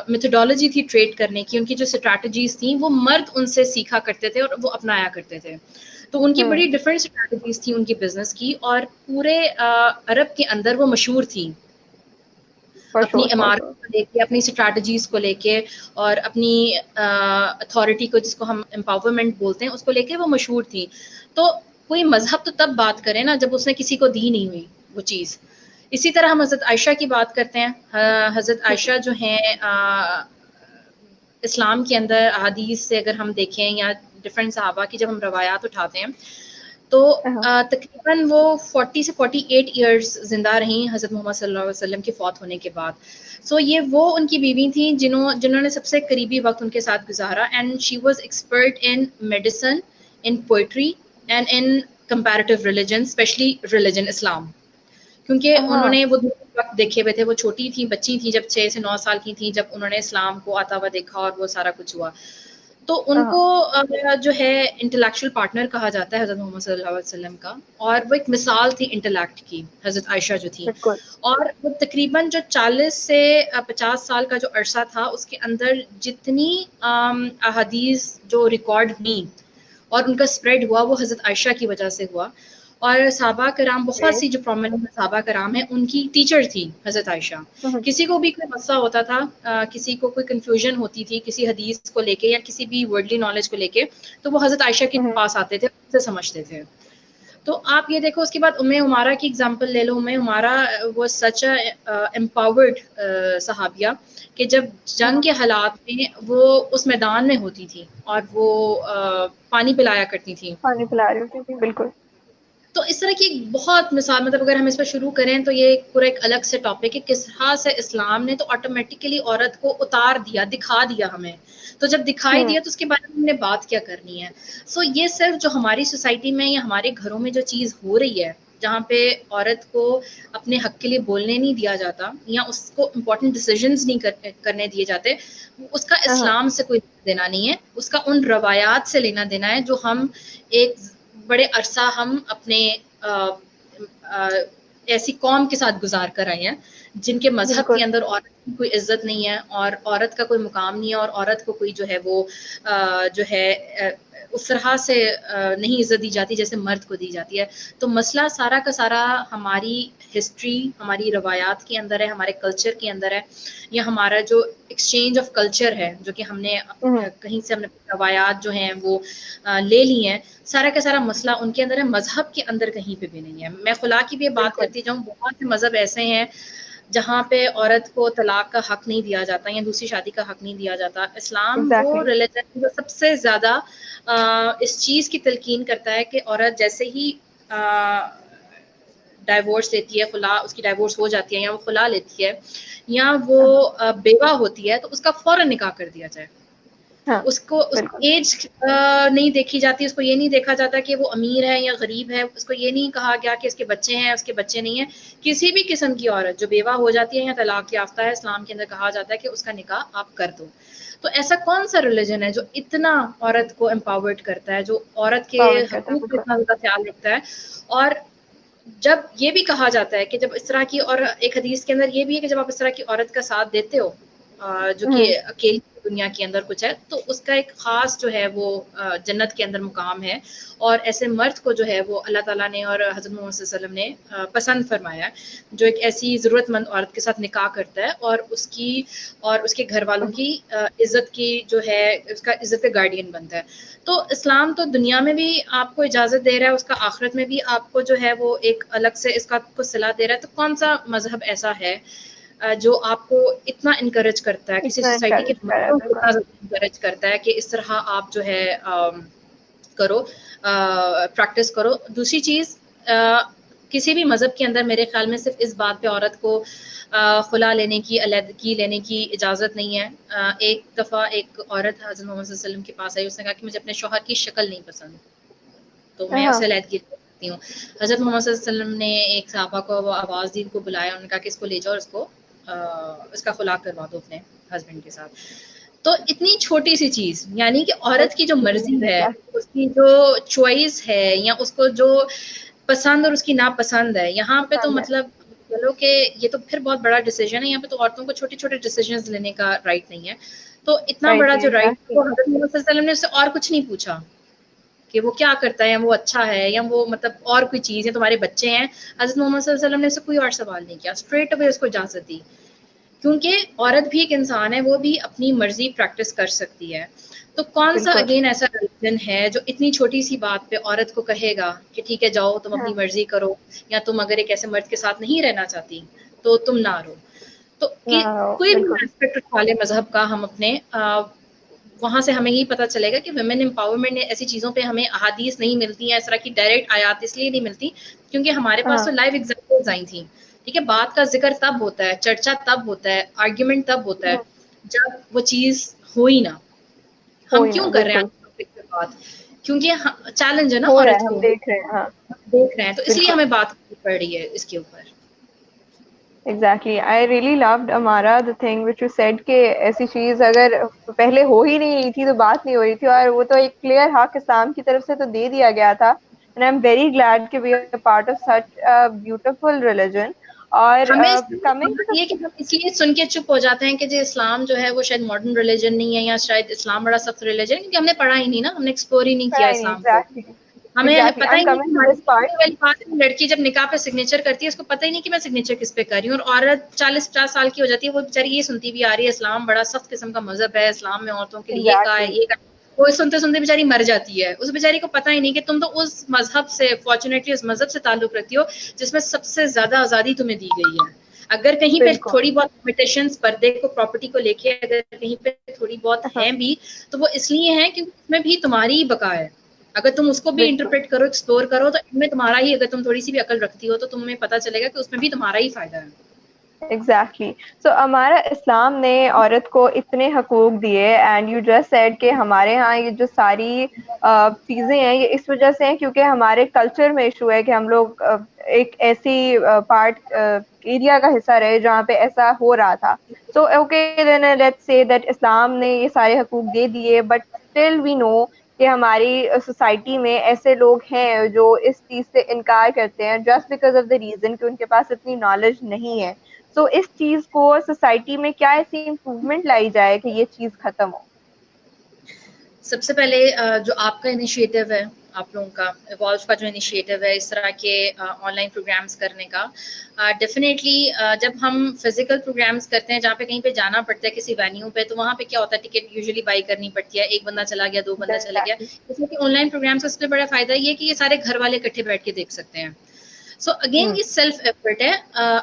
میتھڈالوجی تھی ٹریڈ کرنے کی، ان کی جو اسٹریٹجیز تھیں وہ مرد ان سے سیکھا کرتے تھے اور وہ اپنایا کرتے تھے. تو ان کی بڑی ڈفرینٹ اسٹریٹجیز تھیں ان کی بزنس کی، اور پورے عرب کے اندر وہ مشہور تھیں اپنی عمارت کو لے کے، اپنی اسٹریٹجیز کو لے کے، اور اپنی اتھارٹی کو، جس کو ہم امپاورمنٹ بولتے ہیں، اس کو لے کے وہ مشہور تھیں. تو کوئی مذہب تو تب بات کرے نا جب اس نے کسی کو دی نہیں ہوئی وہ چیز. اسی طرح ہم حضرت عائشہ کی بات کرتے ہیں. حضرت عائشہ جو ہیں اسلام کے اندر احادیث سے اگر ہم دیکھیں یا ڈفرینٹ صحابہ کی جب ہم روایات اٹھاتے ہیں تو تقریباً وہ 40 سے 48 ایئرس زندہ رہیں حضرت محمد صلی اللہ علیہ وسلم کے فوت ہونے کے بعد. سو یہ وہ ان کی بیوی تھیں جنہوں نے سب سے قریبی وقت ان کے ساتھ گزارا. And she was expert in medicine, in poetry and in comparative religion, especially religion Islam. کیونکہ انہوں نے وہ وقت دیکھے ہوئے تھے, وہ چھوٹی تھیں, بچی تھیں جب 6 سے 9 سال کی تھیں جب انہوں نے اسلام کو آتا ہوا دیکھا اور وہ سارا کچھ ہوا. تو ان کو جو ہے انٹلیکچوئل پارٹنر کہا جاتا ہے حضرت محمد صلی اللہ علیہ وسلم کا, اور وہ ایک مثال تھی انٹلیکٹ کی, حضرت عائشہ جو تھی. اور وہ تقریباً جو 40 سے 50 سال کا جو عرصہ تھا اس کے اندر جتنی احادیث جو ریکارڈ ہوئیں اور ان کا اسپریڈ ہوا وہ حضرت عائشہ کی وجہ سے ہوا. اور صحابہ کرام, بہت سی جو پرومیننٹ صحابہ کرام ہیں ان کی ٹیچر تھی حضرت عائشہ. کسی کو بھی کوئی مسئلہ ہوتا تھا, کسی کو کوئی کنفیوژن ہوتی تھی کسی حدیث کو لے کے یا کسی بھی ورڈلی نالج کو لے کے, تو وہ حضرت عائشہ کے پاس آتے تھے, ان سے سمجھتے تھے. تو آپ یہ دیکھو, اس کے بعد ام عمارہ کی اگزامپل لے لو. ام عمارہ وہ سچ امپاورڈ صحابیہ کہ جب جنگ کے حالات میں وہ اس میدان میں ہوتی تھی اور وہ پانی پلایا کرتی تھی, پانی پلا رہی ہوتی تھی. بالکل. تو اس طرح کی ایک بہت مثال, مطلب اگر ہم اس پہ شروع کریں تو یہ پورا ایک الگ سے ٹاپک ہے. کس طرح سے اسلام نے تو آٹومیٹیکلی عورت کو اتار دیا, دکھا دیا ہمیں. تو جب دکھائی دیا تو اس کے بارے میں ہم نے بات کیا کرنی ہے. سو یہ صرف جو ہماری سوسائٹی میں یا ہمارے گھروں میں جو چیز ہو رہی ہے جہاں پہ عورت کو اپنے حق کے لیے بولنے نہیں دیا جاتا یا اس کو امپورٹنٹ ڈیسیژنز نہیں کرنے دیے جاتے, اس کا اسلام سے کوئی دینا نہیں ہے. اس کا ان روایات سے لینا دینا ہے جو ہم ایک بڑے عرصہ ہم اپنے ایسی قوم کے ساتھ گزار کر آئے ہیں جن کے مذہب کے اندر عورت کی کوئی عزت نہیں ہے اور عورت کا کوئی مقام نہیں ہے اور عورت کو کوئی جو ہے وہ جو ہے اس طرح سے نہیں عزت دی جاتی جیسے مرد کو دی جاتی ہے. تو مسئلہ سارا کا سارا ہماری ہسٹری, ہماری روایات کے اندر ہے, ہمارے کلچر کے اندر ہے, یا ہمارا جو ایکسچینج آف کلچر ہے جو کہ ہم نے کہیں سے ہم نے روایات جو ہیں وہ لے لی ہیں, سارا کا سارا مسئلہ ان کے اندر ہے, مذہب کے اندر کہیں پہ بھی نہیں ہے. میں خلا کی بھی بات کرتی جاؤں, بہت سے مذہب ایسے ہیں جہاں پہ عورت کو طلاق کا حق نہیں دیا جاتا یا دوسری شادی کا حق نہیں دیا جاتا. اسلام وہ ریلیجن جو سب سے زیادہ اس چیز کی تلقین کرتا ہے کہ عورت جیسے ہی ڈائیورس لیتی ہے, خلا اس کی ڈائیورس ہو جاتی ہے یا وہ خلا لیتی ہے یا وہ بیوہ ہوتی ہے تو اس کا فوراً نکاح کر دیا جائے. اس کو اس کی ایج نہیں دیکھی جاتی, اس کو یہ نہیں دیکھا جاتا کہ وہ امیر ہے یا غریب ہے, اس کو یہ نہیں کہا گیا کہ اس کے بچے ہیں اس کے بچے نہیں ہیں. کسی بھی قسم کی عورت جو بیوہ ہو جاتی ہے یا طلاق یافتہ ہے, اسلام کے اندر کہا جاتا ہے کہ اس کا نکاح آپ کر دو. تو ایسا کون سا ریلیجن ہے جو اتنا عورت کو امپاورڈ کرتا ہے, جو عورت کے حقوق کا اتنا زیادہ خیال رکھتا ہے. اور جب یہ بھی کہا جاتا ہے کہ جب اس طرح کی, اور ایک حدیث کے اندر یہ بھی ہے کہ جب آپ اس طرح کی عورت کا ساتھ دیتے ہو جو کہ اکیلی دنیا کے اندر کچھ ہے, تو اس کا ایک خاص جو ہے وہ جنت کے اندر مقام ہے. اور ایسے مرد کو جو ہے وہ اللہ تعالیٰ نے اور حضرت محمد صلی اللہ علیہ وسلم نے پسند فرمایا ہے جو ایک ایسی ضرورت مند عورت کے ساتھ نکاح کرتا ہے اور اس کی اور اس کے گھر والوں کی عزت کی جو ہے اس کا عزت کا گارڈین بنتا ہے. تو اسلام تو دنیا میں بھی آپ کو اجازت دے رہا ہے, اس کا آخرت میں بھی آپ کو جو ہے وہ ایک الگ سے اس کا کو صلاح دے رہا ہے. تو کون سا مذہب ایسا ہے جو آپ کو اتنا انکریج کرتا ہے, کسی سوسائٹی کے مردوں کو اتنا انکریج کرتا ہے کہ اس طرح آپ جو ہے کرو, پریکٹس کرو. دوسری چیز, کسی بھی مذہب کے اندر میرے خیال میں صرف اس بات پہ عورت کو خلا لینے کی, علیحدگی لینے کی اجازت نہیں ہے. ایک دفعہ ایک عورت حضرت محمد صلی اللہ علیہ وسلم کے پاس آئی, اس نے کہا کہ مجھے اپنے شوہر کی شکل نہیں پسند تو میں اسے علیحدگی کرتی ہوں. حضرت محمد صلی اللہ علیہ وسلم نے ایک صحابہ کو آواز دی, کو بلایا, انہوں نے کہا کہ اس کو لے جاؤ اور اس کو اس کا خلا کروا دو اپنے ہسبینڈ کے ساتھ. تو اتنی چھوٹی سی چیز, یعنی کہ عورت کی جو مرضی ہے, اس کی جو چوائس ہے یا اس کو جو پسند اور اس کی ناپسند ہے, یہاں پہ تو مطلب چلو کہ یہ تو پھر بہت بڑا ڈیسیجن ہے. یہاں پہ تو عورتوں کو چھوٹے چھوٹے ڈیسیجنز لینے کا رائٹ نہیں ہے. تو اتنا بڑا جو رائٹ, تو حضرت محمد صلی اللہ علیہ وسلم نے اس سے اور کچھ نہیں پوچھا کہ وہ کیا کرتا ہے, یا وہ اچھا ہے, یا وہ مطلب اور کوئی چیز ہے, تمہارے بچے ہیں. حضرت محمد صلی اللہ علیہ وسلم نے اس سے کوئی اور سوال نہیں کیا, اسٹریٹ اوے اس کو اجازت دی, کیونکہ عورت بھی ایک انسان ہے, وہ بھی اپنی مرضی پریکٹس کر سکتی ہے. تو کون سا اگین ایسا ریلیجن ہے جو اتنی چھوٹی سی بات پہ عورت کو کہے گا کہ ٹھیک ہے جاؤ تم اپنی مرضی کرو, یا تم اگر ایک ایسے مرد کے ساتھ نہیں رہنا چاہتی تو تم نہ رہو. تو کوئی بھی ایسپیکٹ اٹھا لے مذہب کا, ہم اپنے وہاں سے ہمیں یہی پتہ چلے گا کہ ویمن امپاورمنٹ ایسی چیزوں پہ ہمیں احادیث نہیں ملتی ہیں, اس طرح کی ڈائریکٹ آیات اس لیے نہیں ملتی کیونکہ ہمارے پاس تو لائیو ایگزامپلز آئی تھیں. ٹھیک ہے, بات کا ذکر تب ہوتا ہے, چرچا تب ہوتا ہے, آرگیومنٹ تب ہوتا ہے جب وہ چیز ہوئی نہ. ہم کیوں کر رہے ہیں بات, کیونکہ چیلنج ہے نا ہو رہا عورت ہے, ہم کو, دیکھ رہے ہیں. ہاں دیکھ رہے ہیں, تو اس لیے بالکل. ہمیں بات کرنی پڑ رہی ہے اس کے اوپر. Exactly. I really loved Amara the thing which you said کہ ایسی چیز اگر پہلے ہو ہی نہیں رہی تھی تو بات نہیں ہو رہی تھی, اور وہ تو ایک کلیئر حق اسلام کی طرف سے تو دے دیا گیا تھا. And I'm very glad کہ we are part of such a beautiful religion. اور ہمیں coming to یہ کہ ہم اس لیے سن کے چپ ہو جاتے ہیں کہ جو اسلام جو ہے وہ شاید ماڈرن ریلیجن نہیں ہے, یا شاید اسلام بڑا سخت ریلیجن ہے, کیونکہ ہم نے پڑھا ہی نہیں نا, ہم نے ایکسپلور ہی نہیں کیا اسلام کو. exactly ہمیں exactly پتہ I'm ہی نہیں coming کہ to this part. ہماری بات لڑکی جب نکاح پہ سگنیچر کرتی ہے اس کو پتہ ہی نہیں کہ میں سگنیچر کس پہ کر رہی ہوں, اور عورت 40-50 سال کی ہو جاتی ہے, وہ بیچاری یہ سنتی بھی آ رہی ہے اسلام بڑا سخت قسم کا مذہب ہے, اسلام میں عورتوں کے لیے یہ کہا ہے, Exactly. یہ کہا ہے. وہ سنتے سنتے بیچاری مر جاتی ہے. اس بیچاری کو پتہ ہی نہیں کہ تم تو اس مذہب سے فارچونیٹلی اس مذہب سے تعلق رکھتی ہو جس میں سب سے زیادہ آزادی تمہیں دی گئی ہے. اگر کہیں پہ بالکل. تھوڑی بہت لمیٹیشنز پردے کو پراپرٹی کو لے کے اگر کہیں پہ تھوڑی بہت ہاں ہیں بھی, تو وہ اس لیے ہیں کیونکہ اس میں بھی تمہاری ہی بقا ہے. اگر تم اس کو بھی بالکل. انٹرپریٹ کرو, ایکسپلور کرو, تو ان میں تمہارا ہی, اگر تم تھوڑی سی بھی عقل رکھتی ہو تو تمہیں پتہ چلے گا کہ اس میں بھی تمہارا ہی فائدہ ہے. ایگزیکٹلی. سو ہمارا اسلام نے عورت کو اتنے حقوق دیے, اینڈ یو جسٹ سیڈ کہ ہمارے ہاں یہ جو ساری چیزیں ہیں یہ اس وجہ سے ہیں کیونکہ ہمارے کلچر میں ایشو ہے کہ ہم لوگ ایک ایسی پارٹ ایریا کا حصہ رہے جہاں پہ ایسا ہو رہا تھا. So okay then let's say that Islam نے یہ سارے حقوق دے دیے, بٹ اسٹل وی نو کہ ہماری سوسائٹی میں ایسے لوگ ہیں جو اس چیز سے انکار کرتے ہیں just because of the reason کہ ان کے پاس اتنی نالج نہیں ہے. سو اس چیز کو سوسائٹی میں کیا ایسی امپروومنٹ لائی جائے کہ یہ چیز ختم ہو؟ سب سے پہلے جو آپ کا انیشیٹو ہے, آپ لوگوں کا ایوالو کا جو انیشیٹو ہے اس طرح کے آن لائن پروگرامس کرنے کا, ڈیفینیٹلی جب ہم فزیکل پروگرامس کرتے ہیں جہاں پہ کہیں پہ جانا پڑتا ہے کسی وینیو پہ, تو وہاں پہ کیا ہوتا ہے ٹکٹ یوزلی بائی کرنی پڑتی ہے, ایک بندہ چلا گیا, 2 بندہ چلا گیا. اس میں آن لائن پروگرامس کا سب سے بڑا فائدہ یہ ہے کہ یہ سارے گھر والے اکٹھے بیٹھ کے دیکھ سکتے ہیں. سو اگین یہ سیلف ایفرٹ ہے.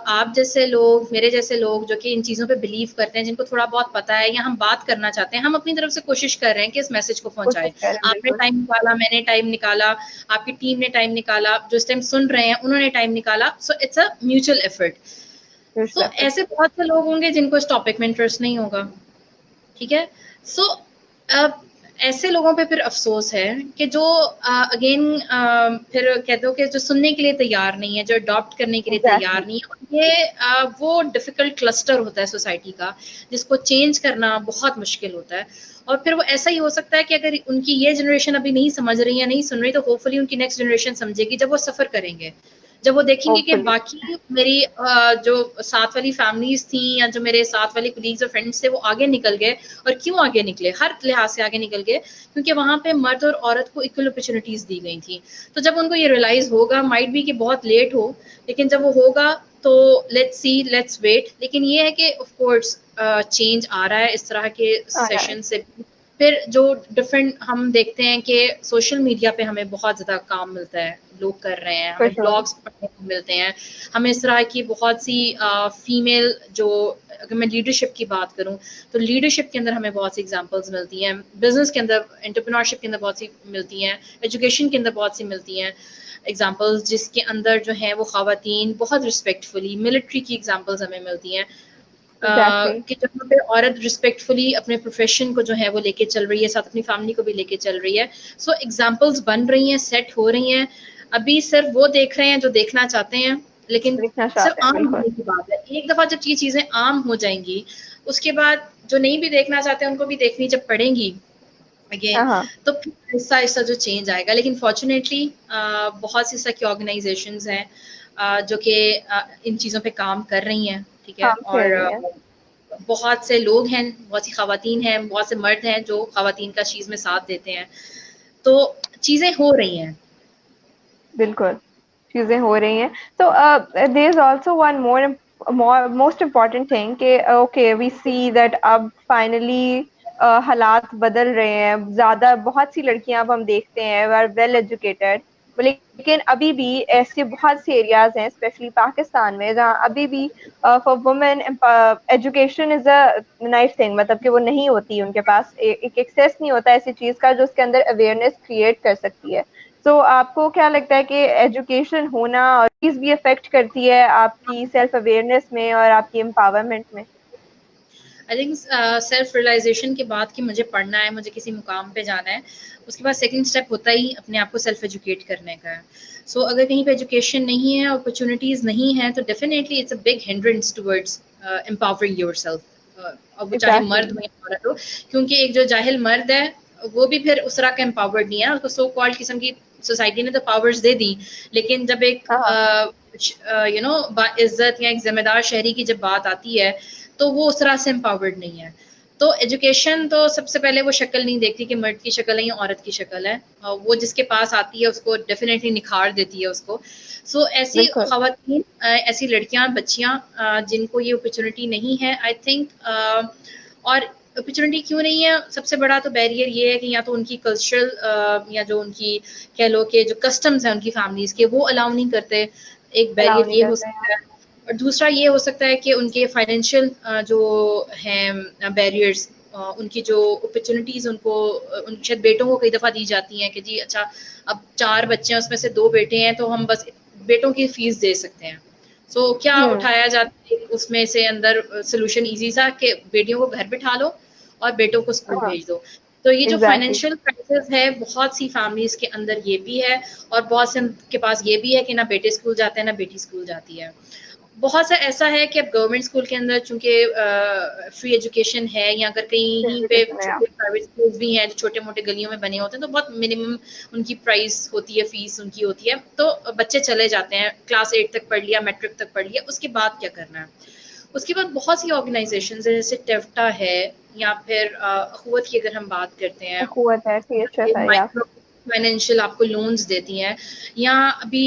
آپ جیسے لوگ, میرے جیسے لوگ جو کہ ان چیزوں پہ بلیو کرتے ہیں, جن کو تھوڑا بہت پتا ہے یا ہم بات کرنا چاہتے ہیں, ہم اپنی طرف سے کوشش کر رہے ہیں کہ اس میسج کو پہنچائیں. کوشش کریں. آپ نے بالکل. ٹائم نکالا, میں نے ٹائم نکالا, آپ کی ٹیم نے ٹائم نکالا, جو اس ٹائم سن رہے ہیں انہوں نے ٹائم نکالا. So it's a mutual effort. So ایسے بہت سے لوگ ہوں گے جن کو اس ٹاپک میں انٹرسٹ نہیں ہوگا, ٹھیک ہے. سو ایسے لوگوں پہ پھر افسوس ہے کہ جو اگین پھر کہتے ہو کہ جو سننے کے لیے تیار نہیں ہے, جو اڈاپٹ کرنے کے لیے تیار نہیں ہے. یہ وہ ڈیفیکلٹ کلسٹر ہوتا ہے سوسائٹی کا جس کو چینج کرنا بہت مشکل ہوتا ہے. اور پھر وہ ایسا ہی ہو سکتا ہے کہ اگر ان کی یہ جنریشن ابھی نہیں سمجھ رہی یا نہیں سن رہی, تو ہوپ فلی ان کی نیکسٹ جنریشن سمجھے گی جب وہ سفر کریں گے, جب وہ دیکھیں گے کہ ہوپفلی. باقی میری جو ساتھ والی فیملیز تھیں یا جو میرے ساتھ والے کولیگز اور فرینڈس تھے وہ آگے نکل گئے. اور کیوں آگے نکلے؟ ہر لحاظ سے آگے نکل گئے کیونکہ وہاں پہ مرد اور عورت کو اکول اپرچونیٹیز دی گئی تھیں. تو جب ان کو یہ ریئلائز ہوگا, مائٹ بھی کہ بہت لیٹ ہو, لیکن جب وہ ہوگا تو لیٹس سی, لیٹس ویٹ. لیکن یہ ہے کہ آف کورس چینج آ رہا ہے اس طرح کے سیشن سے. پھر جو ڈفرینٹ ہم دیکھتے ہیں کہ سوشل میڈیا پہ ہمیں بہت زیادہ کام ملتا ہے, لوگ کر رہے ہیں, ہمیں بلاگس پڑھنے کو ملتے ہیں, ہمیں اس طرح کی بہت سی فیمیل جو, اگر میں لیڈرشپ کی بات کروں تو لیڈرشپ کے اندر ہمیں بہت سی ایگزامپلس ملتی ہیں, بزنس کے اندر انٹرپرینورشپ کے اندر بہت سی ملتی ہیں, ایجوکیشن کے اندر بہت سی ملتی ہیں ایگزامپلس, جس کے اندر جو ہیں وہ خواتین بہت رسپیکٹفلی, ملٹری کی ایگزامپلس ہمیں ملتی ہیں کہ جہاں پہ عورت رسپیکٹفلی اپنے پروفیشن کو جو ہے وہ لے کے چل رہی ہے, ساتھ اپنی فیملی کو بھی لے کے چل رہی ہے. سو ایگزامپلس بن رہی ہیں, سیٹ ہو رہی ہیں. ابھی صرف وہ دیکھ رہے ہیں جو دیکھنا چاہتے ہیں, لیکن دیکھنا صرف چاہتے ہیں. عام بالکل. ہونے کی بات ہے. ایک دفعہ جب یہ چیزیں عام ہو جائیں گی, اس کے بعد جو نہیں بھی دیکھنا چاہتے ہیں ان کو بھی دیکھنی جب پڑیں گی اگین, ہاں تو آہستہ آہستہ جو چینج آئے گا. لیکن فارچونیٹلی بہت سی ایسا کی آرگنائزیشنز ہیں جو کہ ان چیزوں پہ کام کر رہی ہیں, ٹھیک ہے. کام اور کر رہی ہیں. بہت سے لوگ ہیں, بہت سی خواتین ہیں, بہت سے مرد ہیں جو خواتین کا چیز میں ساتھ دیتے ہیں. تو چیزیں ہو رہی ہیں. بالکل چیزیں ہو رہی ہیں. تو there is also one most important thing کہ اوکے وی سی دیٹ اب فائنلی حالات بدل رہے ہیں. زیادہ بہت سی لڑکیاں اب ہم دیکھتے ہیں آر ویل ایجوکیٹڈ, لیکن ابھی بھی ایسے بہت سے ایریاز ہیں اسپیشلی پاکستان میں جہاں ابھی بھی for women education is a nice thing, مطلب کہ وہ نہیں ہوتی ان کے پاس ایک ایکسیس نہیں ہوتا ایسی چیز کا جو اس کے اندر اویئرنیس کریٹ کر سکتی ہے. تو آپ کو کیا لگتا ہے کہ ایجوکیشن ہونا اور چیز بھی افیکٹ کرتی ہے آپ کی سیلف اویئرنیس میں اور آپ کی امپاورمنٹ میں؟ آئی تھنک سیلف ریئلائزیشن کے بعد کہ مجھے پڑھنا ہے, مجھے کسی مقام پہ جانا ہے, اس کے بعد سیکنڈ اسٹیپ ہوتا ہی اپنے آپ کو سیلف ایجوکیٹ کرنے کا ہے. سو اگر کہیں پہ ایجوکیشن نہیں ہے, اپرچونیٹیز نہیں ہیں, تو definitely it's a big hindrance towards empowering yourself, اب وہ چاہے مرد ایگزیکٹلی. ہو یا عورت ہو. کیونکہ ایک جو جاہل مرد ہے وہ بھی پھر اس طرح کا امپاورڈ نہیں ہے, اس کو سو کالڈ قسم کی سوسائٹی نے تو پاورز دے دی, لیکن جب ایک ہاں یو نو باعزت یا ایک ذمہ دار شہری کی جب بات آتی ہے تو وہ اس طرح سے امپاورڈ نہیں ہے. تو ایجوکیشن تو سب سے پہلے وہ شکل نہیں دیکھتی کہ مرد کی شکل ہے یا عورت کی شکل ہے, وہ جس کے پاس آتی ہے اس کو ڈیفینیٹلی نکھار دیتی ہے اس کو. سو ایسی بالکل. خواتین, ایسی لڑکیاں, بچیاں جن کو یہ اپرچونیٹی نہیں ہے, آئی تھنک, اور اپرچونیٹی کیوں نہیں ہے, سب سے بڑا تو بیریئر یہ ہے کہ یا تو ان کی کلچرل یا جو ان کی کہہ لو کہ جو کسٹمز ہیں ان کی فیملیز کے وہ الاؤ نہیں کرتے, ایک الاؤ بیریئر نہیں یہ ہو کرتے ہیں. سکتا ہے. اور دوسرا یہ ہو سکتا ہے کہ ان کے فائنینشیل جو ہیں بیریئرس, ان کی جو اپرچونیٹیز ان کو شاید بیٹوں کو کئی دفعہ دی جاتی ہیں کہ جی اچھا اب 4 بچے ہیں اس میں سے 2 بیٹے ہیں تو ہم بس بیٹوں کی فیس دے سکتے ہیں. سو کیا اٹھایا جاتا ہے اس میں سے اندر سولوشن ایزی سا کہ بیٹیوں کو گھر بٹھا لو اور بیٹوں کو اسکول ہاں بھیج دو. تو یہ جو ایگزیکٹلی. فائنینشیل کرائسس ہے بہت سی فیملیز کے اندر یہ بھی ہے, اور بہت سے کے پاس یہ بھی ہے کہ نہ بیٹے اسکول جاتے ہیں نہ بیٹی اسکول جاتی ہے. بہت سا ایسا ہے کہ اب گورنمنٹ اسکول کے اندر چونکہ فری ایجوکیشن ہے, یا اگر کہیں پہ ایجوکیشن ہے. چھوٹے پرائیویٹ اسکولس بھی ہیں جو چھوٹے موٹے گلیوں میں بنے ہوتے ہیں تو بہت منیمم ان کی پرائز ہوتی ہے, فیس ان کی ہوتی ہے, تو بچے چلے جاتے ہیں, کلاس 8 تک پڑھ لیا, میٹرک تک پڑھ لیا, اس کے بعد کیا کرنا ہے. اس کے بعد بہت سی آرگنائزیشنز ہیں جیسے ٹیفٹا ہے, یا پھر اخوت کی اگر ہم بات کرتے ہیں, اخوت ہے, سی ایچ ایف ہے, یا مائکرو فائنینشیل آپ کو لونز دیتی ہیں, یا ابھی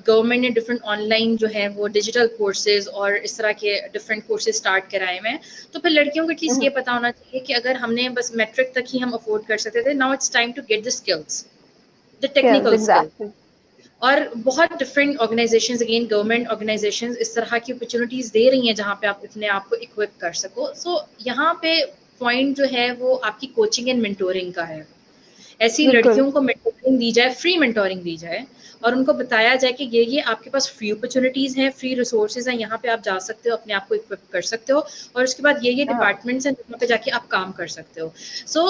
گورنمنٹ نے ڈفرینٹ آن لائن جو ہے وہ ڈیجیٹل کورسز اور اس طرح کے ڈفرینٹ کورسز اسٹارٹ کرائے ہوئے ہیں. تو پھر لڑکیوں کو ایٹ لیسٹ یہ پتا ہونا چاہیے کہ اگر ہم نے بس میٹرک تک ہی ہم افورڈ کر سکتے تھے, now it's time to get the skills, the skills. Technical skill. Exactly. اور بہت different organizations, again government organizations اس طرح کی اپرچونیٹیز دے رہی ہیں جہاں پہ آپ اپنے آپ کو اکوپ کر سکو. سو یہاں پہ پوائنٹ جو ہے وہ آپ کی کوچنگ اینڈ مینٹورنگ کا ہے. ایسی بالکل. لڑکیوں کو مینٹورنگ دی جائے, فری مینٹورنگ دی جائے, اور ان کو بتایا جائے کہ یہ آپ کے پاس فری اپرچونیٹیز ہیں, فری ریسورسز ہیں, یہاں پہ آپ جا سکتے ہو, اپنے آپ کو اکوپ کر سکتے ہو, اور اس کے بعد یہ ہاں ڈپارٹمنٹس ہیں جہاں پہ جا کے آپ کام کر سکتے ہو. سو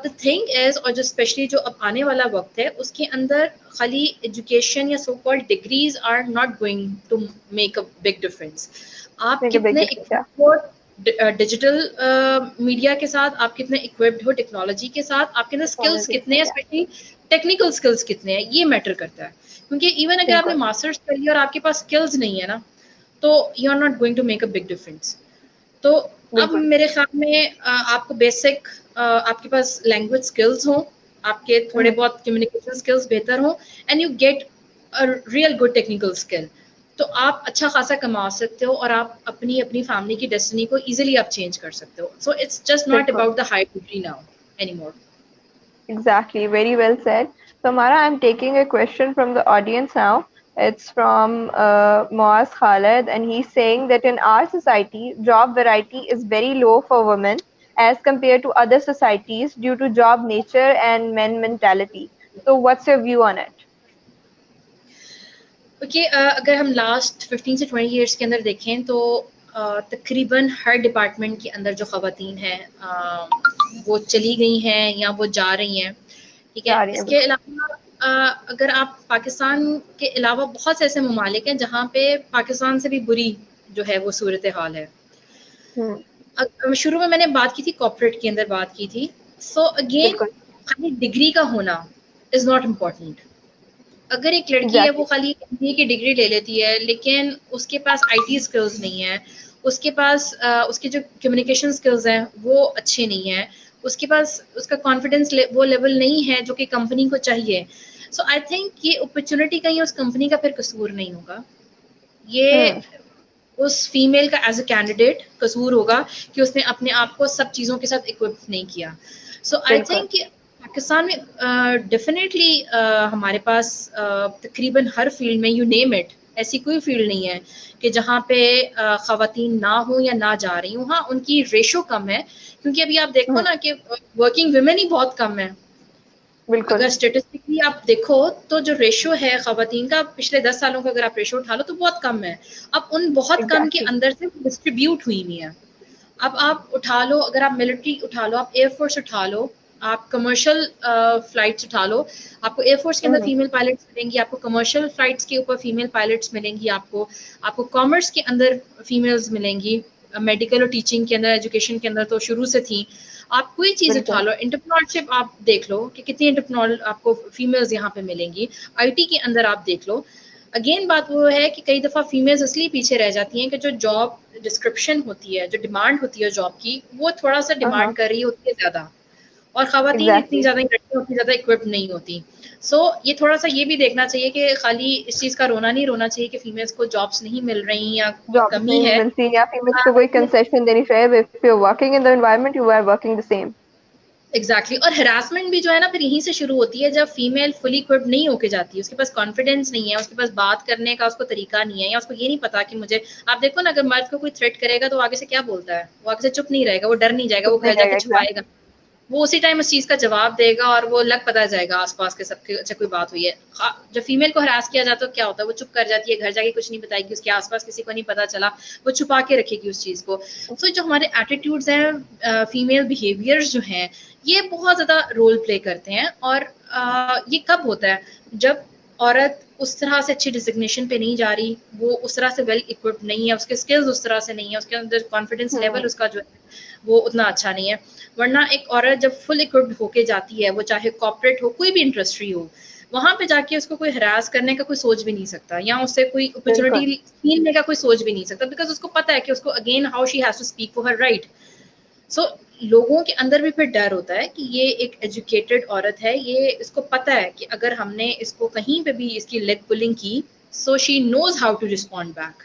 the thing is, اور جو اسپیشلی جو اب آنے والا وقت ہے اس کے اندر خالی ایجوکیشن یا so called degrees are not going to make a big difference. آپ میک اے بگ کتنے ڈفرنس. یا ڈیجیٹل میڈیا کے ساتھ, آپ کتنے اکوپڈ ہو ٹیکنالوجی کے ساتھ, آپ کے اندر اسکلس ٹیکنالوجی کتنے ہے. ہیں, یا اسپیشلی ٹیکنیکل اسکلس کتنے ہیں, یہ میٹر کرتا ہے. کیونکہ ایون اگر آپ نے بالکل. ماسٹرس کر لیا اور آپ کے پاس اسکلز نہیں ہے نا, تو you are not going to make a big difference. تو اب بالکل. میرے خیال میں آپ کو بیسک آپ کے پاس لینگویج اسکلز ہوں, آپ کے تھوڑے بہت کمیونیکیشن اسکلز بہتر ہوں, and you get real good technical skill, تو آپ اچھا خاصا کما سکتے ہو, اور آپ اپنی فیملی کی ڈیسٹنی کو ایزیلی آپ چینج کر سکتے ہو. سو اٹس جسٹ ناٹ بالکل. About the high degree now any more. Exactly, very well said. So, Mara, I'm taking a question from the audience now. It's from Moaz Khaled, and he's saying that in our society, job variety is very low for women as compared to other societies due to job nature and men mentality. So, what's your view on it? Okay, اگر ہم last 15 سے 20 years کے اندر دیکھیں تو تقریباً ہر department کے اندر جو خواتین ہیں وہ چلی گئی ہیں یا وہ جا رہی ہیں. ٹھیک ہے, جا رہی ہیں اس کے بالکل. علاوہ اگر آپ پاکستان کے علاوہ بہت سے ایسے ممالک ہیں جہاں پہ پاکستان سے بھی بری جو ہے وہ صورتحال ہے. ہوں. شروع میں نے بات کی تھی کارپوریٹ کے اندر بات کی تھی. سو اگین بالکل. خالی ڈگری کا ہونا از ناٹ امپورٹنٹ. اگر ایک لڑکی ہے وہ Exactly. خالی MBA کی ڈگری لے لیتی ہے لیکن اس کے پاس IT اسکلز نہیں ہے, اس کے پاس اس کے جو کمیونیکیشن اسکلز ہیں وہ اچھے نہیں ہیں, اس کے پاس اس کا کانفیڈینس وہ لیول نہیں ہے جو کہ کمپنی کو چاہیے. سو آئی تھنک یہ اپرچونیٹی کہیں اس کمپنی کا پھر قصور نہیں ہوگا, یہ ہوں. اس فیمیل کا ایز اے کینڈیڈیٹ قصور ہوگا کہ اس نے اپنے آپ کو سب چیزوں کے ساتھ اکوپ نہیں کیا. سو آئی بالکل. تھنک پاکستان میں ڈیفینیٹلی ہمارے پاس تقریباً ہر فیلڈ میں, یو نیم اٹ, ایسی کوئی فیلڈ نہیں ہے کہ جہاں پہ خواتین نہ ہوں یا نہ جا رہی ہوں. ہاں ان کی ریشو کم ہے, کیونکہ ابھی آپ دیکھو ہوں. نا کہ ورکنگ ویمن ہی بہت کم ہے. بالکل. اگر اسٹیٹسٹکلی آپ دیکھو تو جو ریشو ہے خواتین کا پچھلے 10 سالوں کا اگر آپ ریشو اٹھا لو تو بہت کم ہے. اب ان بہت کم کے Exactly. اندر سے ڈسٹریبیوٹ ہوئی ہوئی ہیں. اب آپ اٹھا لو, اگر آپ ملٹری اٹھا لو, آپ ایئر فورس اٹھا لو, آپ کمرشل فلائٹس اٹھا لو, آپ کو ایئر فورس کے اندر فیمیل پائلٹس ملیں گی, آپ کو کمرشل فلائٹس کے اوپر فیمیل پائلٹس ملیں گی, آپ کو کامرس کے اندر فیمیلز ملیں گی, میڈیکل اور ٹیچنگ کے اندر, ایجوکیشن کے اندر تو شروع سے تھیں. آپ کوئی چیز اٹھا بالکل لو, انٹرپرینورشپ آپ دیکھ لو کہ کتنی انٹرپرینور آپ کو فیمیلز یہاں پہ ملیں گی, آئی ٹی کے اندر آپ دیکھ لو. اگین بات وہ ہے کہ کئی دفعہ فیمیلز اس لیے پیچھے رہ جاتی ہیں کہ جو جاب ڈسکرپشن ہوتی ہے, جو ڈیمانڈ ہوتی ہے جاب کی, وہ تھوڑا سا ہاں ڈیمانڈ کر رہی ہوتی ہے زیادہ, اور خواتین اتنی ایگزیکٹلی زیادہ لڑکیاں اتنی زیادہ اکوپڈ نہیں ہوتی. سو یہ تھوڑا سا یہ بھی دیکھنا چاہیے کہ خالی اس چیز کا رونا نہیں رونا چاہیے کہ فیمیلز کو جابس نہیں مل رہی یا جابس کمی نہیں ہے. ملتی یا فیمیلس کو کوئی کنسیشن دینی چاہیے. if you're working in the environment you are working the same. Exactly. اور ہراسمنٹ بھی جو ہے نا پھر یہیں سے شروع ہوتی ہے, جب فیمیل فلی اکوپڈ نہیں ہو کے جاتی ہے, اس کے پاس کانفیڈینس نہیں ہے, اس کے پاس بات کرنے کا اس کو طریقہ نہیں ہے, یا اس کو یہ نہیں پتا کہ مجھے, آپ دیکھو نا اگر مرد کو کوئی تھریٹ کرے گا تو آگے سے کیا بولتا ہے, وہ آگے سے چپ نہیں رہے گا, وہ ڈر نہیں جائے گا, وہ چپ نہیں گھر جا رہے کے گا چھپائے گا, ایگزیکٹلی. وہ اسی ٹائم اس چیز کا جواب دے گا, اور وہ لگ پتا جائے گا آس پاس کے سب کے, اچھا کوئی بات ہوئی ہے. جب فیمیل کو ہراس کیا جاتا ہے تو کیا ہوتا ہے, وہ چپ کر جاتی ہے, گھر جا کے کچھ نہیں بتائے گی, اس کے آس پاس کسی کو نہیں پتا چلا, وہ چھپا کے رکھے گی اس چیز کو. سو جو ہمارے ایٹیٹیوڈز ہیں, فیمیل بیہیویئرز جو ہیں, یہ بہت زیادہ رول پلے کرتے ہیں. اور یہ کب ہوتا ہے, جب عورت اس طرح سے اچھی ڈیزگنیشن پہ نہیں جا رہی, وہ اس طرح سے ویل اکوپڈ نہیں ہے, اس کے اسکلز اس طرح سے نہیں ہے, اس کے اندر کانفیڈینس لیول اس کا جو ہے وہ اتنا اچھا نہیں ہے. ورنہ ایک عورت جب فل اکوپڈ ہو کے جاتی ہے, وہ چاہے کارپوریٹ ہو, کوئی بھی انڈسٹری ہو, وہاں پہ جا کے اس کو کوئی ہراس کرنے کا کوئی سوچ بھی نہیں سکتا, یا اس سے کوئی بالکل اپرچونٹی چھیننے کا کوئی سوچ بھی نہیں سکتا, بیکاز اس کو پتا ہے کہ اس کو again how she has to speak for her right. So لوگوں کے اندر بھی پھر ڈر ہوتا ہے کہ یہ ایک ایجوکیٹڈ عورت ہے, یہ اس کو پتا ہے کہ اگر ہم نے اس کو کہیں پہ بھی اس کی لیگ پولنگ کی, so she knows how to respond back.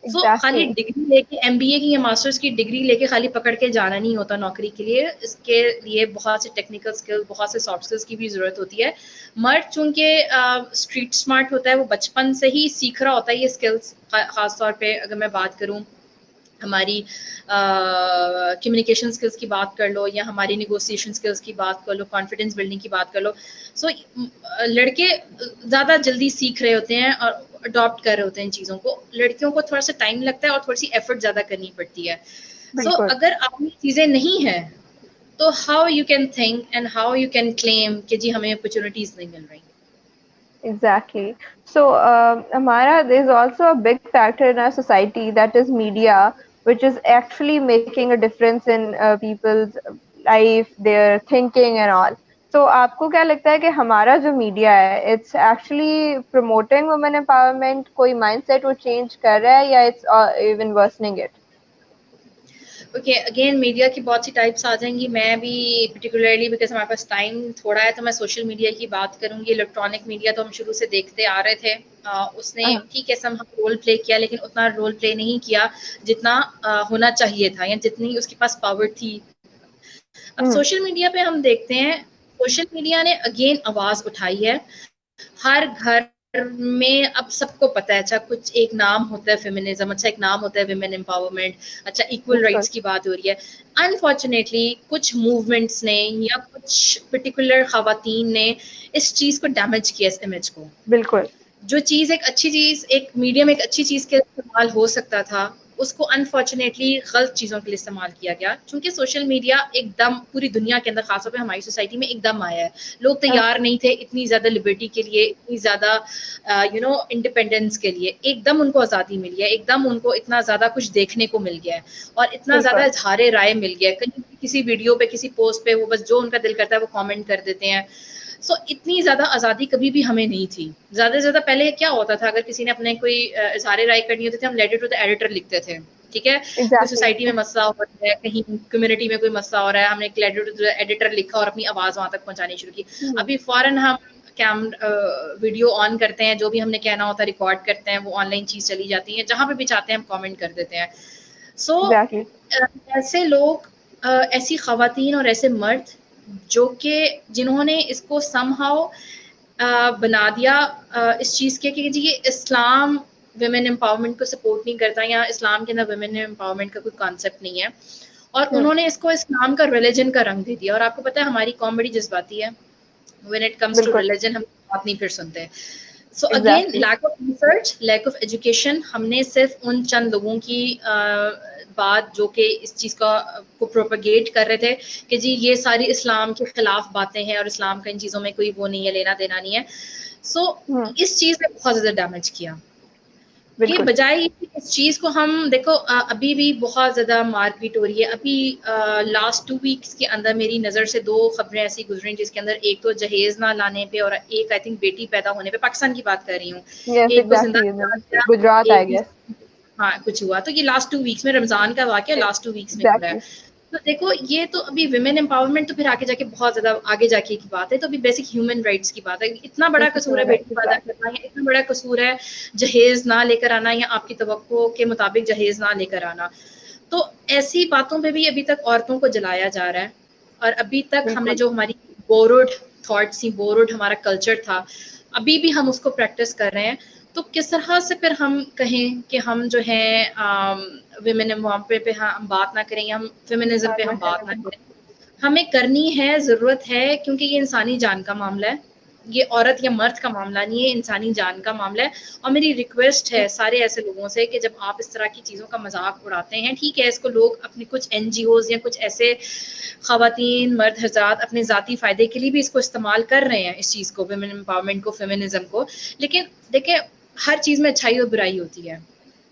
So خالی ایگزیکٹلی. ڈگری لے کے, ایم بی اے کی یا ماسٹرز کی ڈگری لے کے خالی پکڑ کے جانا نہیں ہوتا نوکری کے لیے, اس کے لیے بہت سے ٹیکنیکل اسکل, بہت سے سافٹ اسکلس کی بھی ضرورت ہوتی ہے. مرد چونکہ اسٹریٹ اسمارٹ ہوتا ہے, وہ بچپن سے ہی سیکھ رہا ہوتا ہے یہ اسکلس. خاص طور پہ اگر میں بات کروں ہماری کمیونیکیشن اسکلس کی بات کر لو, یا ہماری نیگوسیشن اسکلس کی بات کر لو, کانفیڈینس بلڈنگ کی بات کر لو. سو لڑکے زیادہ جلدی سیکھ رہے ہوتے ہیں اور اڈاپٹ کر رہے ہوتے ہیں ان چیزوں کو, لڑکیوں کو تھوڑا سا ٹائم لگتا ہے اور تھوڑی سی ایفرٹ زیادہ کرنی پڑتی ہے. سو بالکل اگر آپ میں چیزیں نہیں ہیں تو how you can think and how you can claim کہ جی ہمیں اپرچونیٹیز نہیں مل رہی. exactly. So Amara, there's also a big factor in our society, that is media, which is actually making a difference in people's life, their thinking and all. So آپ کو کیا لگتا ہے کہ ہمارا جو میڈیا ہے, it's actually promoting women empowerment, کوئی مائنڈ سیٹ وہ چینج کر رہا ہے, یا it's even worsening it? Okay, again media کی بہت سی ٹائپس آ جائیں گی. میں بھی پرٹیکولرلی بیکاز ہمارے پاس ٹائم تھوڑا ہے تو میں سوشل میڈیا کی بات کروں گی. الیکٹرانک میڈیا تو ہم شروع سے دیکھتے آ رہے تھے, اس نے ٹھیک ہے سم رول پلے کیا, لیکن اتنا رول پلے نہیں کیا جتنا ہونا چاہیے تھا, یا جتنی اس کے پاس پاور تھی. اب سوشل میڈیا پہ ہم دیکھتے ہیں, سوشل میڈیا نے اگین آواز اٹھائی ہے. ہر گھر میں اب سب کو پتا ہے, اچھا کچھ ایک نام ہوتا ہے فیمنزم, اچھا ایک نام ہوتا ہے ویمن امپاورمنٹ, اچھا ایکول بالکل رائٹس کی بات ہو رہی ہے. انفارچونیٹلی کچھ موومنٹس نے یا کچھ پرٹیکولر خواتین نے اس چیز کو ڈیمیج کیا, اس امیج کو. بالکل جو چیز ایک اچھی چیز, ایک میڈیم ایک اچھی چیز کے استعمال ہو سکتا تھا, اس کو انفارچونیٹلی غلط چیزوں کے لیے استعمال کیا گیا. چونکہ سوشل میڈیا ایک دم پوری دنیا کے اندر, خاص طور پہ ہماری سوسائٹی میں ایک دم آیا ہے. لوگ تیار نہیں تھے اتنی زیادہ لبرٹی کے لیے, اتنی زیادہ انڈیپینڈنس کے لیے. ایک دم ان کو آزادی ملی ہے, ایک دم ان کو اتنا زیادہ کچھ دیکھنے کو مل گیا ہے, اور اتنا زیادہ بالکل اظہار رائے مل گیا ہے. کہیں کسی ویڈیو پہ, کسی پوسٹ پہ, وہ بس جو ان کا دل کرتا ہے وہ کامنٹ کر دیتے ہیں. سو اتنی زیادہ آزادی کبھی بھی ہمیں نہیں تھی. زیادہ سے زیادہ پہلے کیا ہوتا تھا, اگر کسی نے اپنے کوئی اظہار رائے کرنی ہوتی تھی, ہم لیٹر ٹو دا ایڈیٹر لکھتے تھے. ٹھیک ہے, کوئی ایگزیکٹلی. سوسائٹی میں مسئلہ ہو رہا ہے, کہیں کمیونٹی میں کوئی مسئلہ ہو رہا ہے, ہم نے ایک لیٹر ٹو دا ایڈیٹر لکھا اور اپنی آواز وہاں تک پہنچانی شروع کی. ابھی فوراً ہم ویڈیو آن کرتے ہیں, جو بھی ہم نے کہنا ہوتا ہے ریکارڈ کرتے ہیں, وہ آن لائن چیز چلی جاتی ہے, جہاں پہ بھی چاہتے ہیں ہم کامنٹ کر دیتے ہیں. So exactly. ایسے لوگ, ایسی خواتین اور ایسے مرد جو کہ جنہوں نے اس کو سم ہاؤ بنا دیا اس چیز کے کہ جی یہ اسلام ویمن امپاورمنٹ کو سپورٹ نہیں کرتا, یا اسلام کے اندر ویمن امپاورمنٹ کا کوئی کانسیپٹ نہیں ہے, اور انہوں نے اس کو اسلام کا ریلیجن کا رنگ دے دیا. اور آپ کو پتا ہے ہماری قوم بڑی جذباتی ہے, when it comes to بالکل religion ہم بات نہیں پھر سنتے. So again lack of research, lack of education. ہم نے صرف ان چند لوگوں کی بات جو کہ اس چیز کو پروپیگیٹ کر رہے تھے کہ جی یہ ساری اسلام کے خلاف باتیں ہیں اور اسلام کا ان چیزوں میں کوئی وہ نہیں ہے, لینا دینا نہیں ہے. سو اس چیز نے بہت زیادہ ڈیمیج کیا. کہ بجائے اس چیز کو ہم دیکھو ابھی بھی بہت زیادہ مار پیٹ ہو رہی ہے. ابھی لاسٹ 2 ویکس کے اندر میری نظر سے 2 خبریں ایسی گزری جس کے اندر ایک تو جہیز نہ لانے پہ اور ایک آئی تھنک بیٹی پیدا ہونے پہ, پاکستان کی بات کر رہی ہوں, ایک کو زندہ گجرات ایک ہاں کچھ ہوا. تو یہ لاسٹ 2 ویکس میں, رمضان کا واقعہ لاسٹ 2 ویکس میں ہوا ہے. تو دیکھو یہ تو ابھی ویمن امپاورمنٹ تو پھر آگے جا کے بہت زیادہ آگے جا کے کی بات ہے, تو ابھی بیسک ہیومن رائٹس کی بات ہے. اتنا بڑا قصور ہے بیٹی پیدا کرنا, یا اتنا بڑا قصور ہے جہیز نہ لے کر آنا, یا آپ کی توقع کے مطابق جہیز نہ لے کر آنا. تو ایسی باتوں پہ بھی ابھی تک عورتوں کو جلایا جا رہا ہے. اور ابھی تک ہم نے جو ہماری بورڈ تھاٹس تھی, بورڈ ہمارا کلچر تھا, ابھی بھی ہم اس کو پریکٹس کر رہے ہیں. تو کس طرح سے پھر ہم کہیں کہ ہم جو ہے ویمن امپاورمنٹ پہ ہم بات نہ کریں, یا ہم فیمنزم پہ ہم بات نہ کریں. ہمیں کرنی ہے, ضرورت ہے, کیونکہ یہ انسانی جان کا معاملہ ہے. یہ عورت یا مرد کا معاملہ نہیں ہے, انسانی جان کا معاملہ ہے. اور میری ریکویسٹ ہے سارے ایسے لوگوں سے کہ جب آپ اس طرح کی چیزوں کا مذاق اڑاتے ہیں, ٹھیک ہے اس کو لوگ اپنے کچھ NGOs یا کچھ ایسے خواتین مرد حضرات اپنے ذاتی فائدے کے لیے بھی اس کو استعمال کر رہے ہیں, اس چیز کو, ویمن امپاورمنٹ کو, فیمنزم کو. لیکن دیکھیں ہر چیز میں اچھائی اور برائی ہوتی ہے.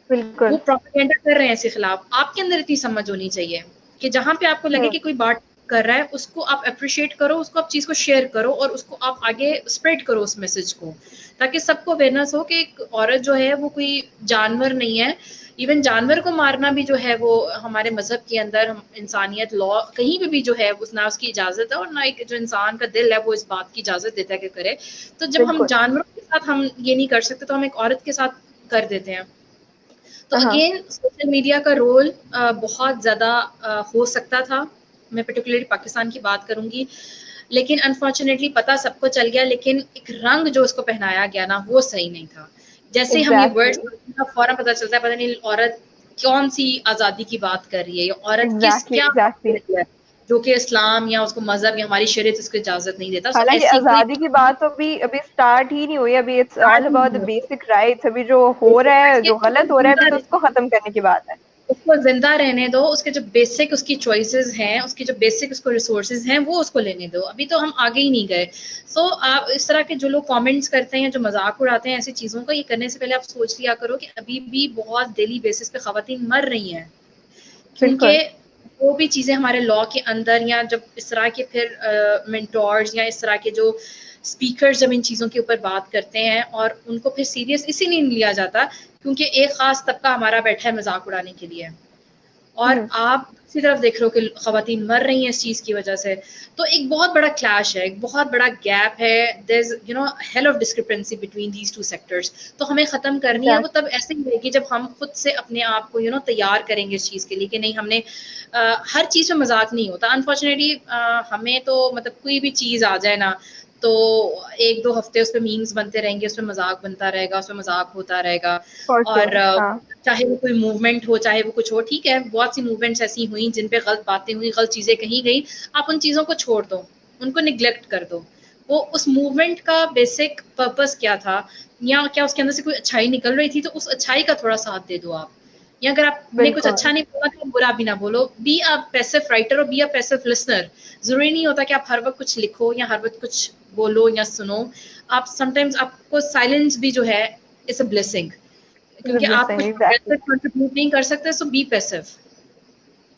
وہ پروپیگنڈا کر رہے ہیں اس کے خلاف. آپ کے اندر اتنی سمجھ ہونی چاہیے کہ جہاں پہ آپ کو لگے کہ کوئی بات کر رہا ہے اس کو آپ اپریشیٹ کرو, اس کو آپ چیز کو شیئر کرو, اور اس کو آپ آگے اسپریڈ کرو اس میسج کو, تاکہ سب کو اویئرنیس ہو کہ ایک عورت جو ہے وہ کوئی جانور نہیں ہے. ایون جانور کو مارنا بھی جو ہے وہ ہمارے مذہب کے اندر انسانیت لا کہیں بھی جو ہے نہ اس کی اجازت ہے, اور نہ ایک جو انسان کا دل ہے وہ اس بات کی اجازت دیتا ہے کہ کرے. تو جب ہم جانوروں کے ساتھ ہم یہ نہیں کر سکتے تو ہم ایک عورت کے ساتھ کر دیتے ہیں. تو اگین سوشل میڈیا کا رول بہت زیادہ ہو سکتا تھا. میں پرٹیکولرلی پاکستان کی بات کروں گی, لیکن انفارچونیٹلی پتہ سب کو چل گیا, لیکن ایک رنگ جو اس کو پہنایا گیا نا وہ صحیح نہیں تھا. جیسے ہم یہ ورڈ فوراً پتہ چلتا ہے پتہ نہیں عورت کون سی آزادی کی بات کر رہی ہے, یا عورت کس کیا ہے جو کہ اسلام یا اس کو مذہب یا ہماری شریعت اس کو اجازت نہیں دیتا. حالانکہ آزادی کی بات تو ابھی اسٹارٹ ہی نہیں ہوئی, ابھی it's all about the basic rights. ابھی جو ہو رہا ہے, جو غلط ہو رہا ہے, ابھی تو اس کو ختم کرنے کی بات ہے. اس کو زندہ رہنے دو, اس کے جو بیسک اس کی چوائسیز ہیں, اس کی جو بیسک اس کو ریسورسز ہیں وہ اس کو لینے دو. ابھی تو ہم آگے ہی نہیں گئے. سو آپ اس طرح کے جو لوگ کامنٹس کرتے ہیں, جو مذاق اڑاتے ہیں ایسی چیزوں کا, یہ کرنے سے پہلے آپ سوچ لیا کرو کہ ابھی بھی بہت ڈیلی بیسس پہ خواتین مر رہی ہیں. کیونکہ وہ بھی چیزیں ہمارے لا کے اندر, یا جب اس طرح کے پھر مینٹورز یا اس طرح کے جو اسپیکرز جب ان چیزوں کے اوپر بات کرتے ہیں, اور ان کو پھر سیریس اسی لیے نہیں لیا جاتا کیونکہ ایک خاص طبقہ ہمارا بیٹھا ہے مذاق اڑانے کے لیے, اور آپ اسی طرف دیکھ رہے ہو کہ خواتین مر رہی ہیں اس چیز کی وجہ سے. تو ایک بہت بڑا کلیش ہے, ایک بہت بڑا گیپ ہے. There is hell of discrepancy between these two sectors. تو ہمیں ختم کرنی ہے, وہ تب ایسے ہی رہے گی جب ہم خود سے اپنے آپ کو تیار کریں گے اس چیز کے لیے کہ نہیں, ہم نے ہر چیز میں مذاق نہیں ہوتا. انفارچونیٹلی ہمیں تو مطلب کوئی بھی چیز آ جائے نا تو 1-2 ہفتے اس پہ میمز بنتے رہیں گے, اس پہ مذاق بنتا رہے گا, اس پہ مذاق ہوتا رہے گا. اور چاہے وہ کوئی موومنٹ ہو, چاہے وہ کچھ ہو, ٹھیک ہے بہت سی موومنٹس ایسی ہوئیں جن پہ غلط باتیں ہوئی, غلط چیزیں کہیں گئی, آپ ان چیزوں کو چھوڑ دو, ان کو نگلیکٹ کر دو. وہ اس موومنٹ کا بیسک پرپس کیا تھا, یا کیا اس کے اندر سے کوئی اچھائی نکل رہی تھی, تو اس اچھائی کا تھوڑا ساتھ دے دو آپ. یا اگر آپ نے کچھ اچھا نہیں بولا تو برا بھی نہ بولو. بی اے پیسو رائٹر اور بی اے پیسو لسنر. ضروری نہیں ہوتا کہ آپ ہر وقت کچھ لکھو یا ہر وقت کچھ بولو یا سنو. آپ سم ٹائمز آپ کو سائلنس بھی جو ہے اٹس اے بلیسنگ, کیونکہ آپ کچھ کنٹریبیوٹ نہیں کر سکتے. So be passive.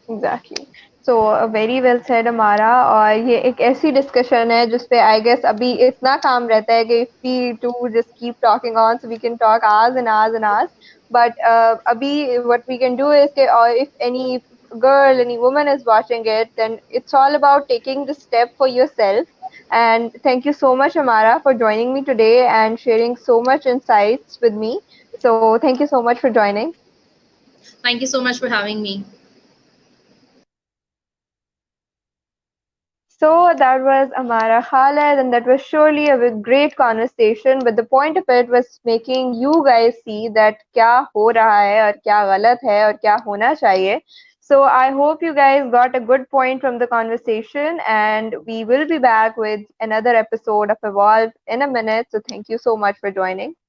Exactly. So very well said ہمارا. اور یہ ایک ایسی ڈسکشن ہے جس پہ آئی گیس ابھی اتنا کام رہتا ہے کہ if we do just keep talking on, so we can talk hours and hours and hours. But ابھی what we can do is کہ if any girl, any woman is watching it, then it's all about taking the step for yourself. And thank you so much Amara for joining me today and sharing so much insights with me. So thank you so much for joining. Thank you so much for having me. So that was Amara Khaled, and that was surely a great conversation. But the point of it was making you guys see that kya ho raha hai aur kya galat hai aur kya hona chahiye. So I hope you guys got a good point from the conversation, and we will be back with another episode of Evolve in a minute. So thank you so much for joining.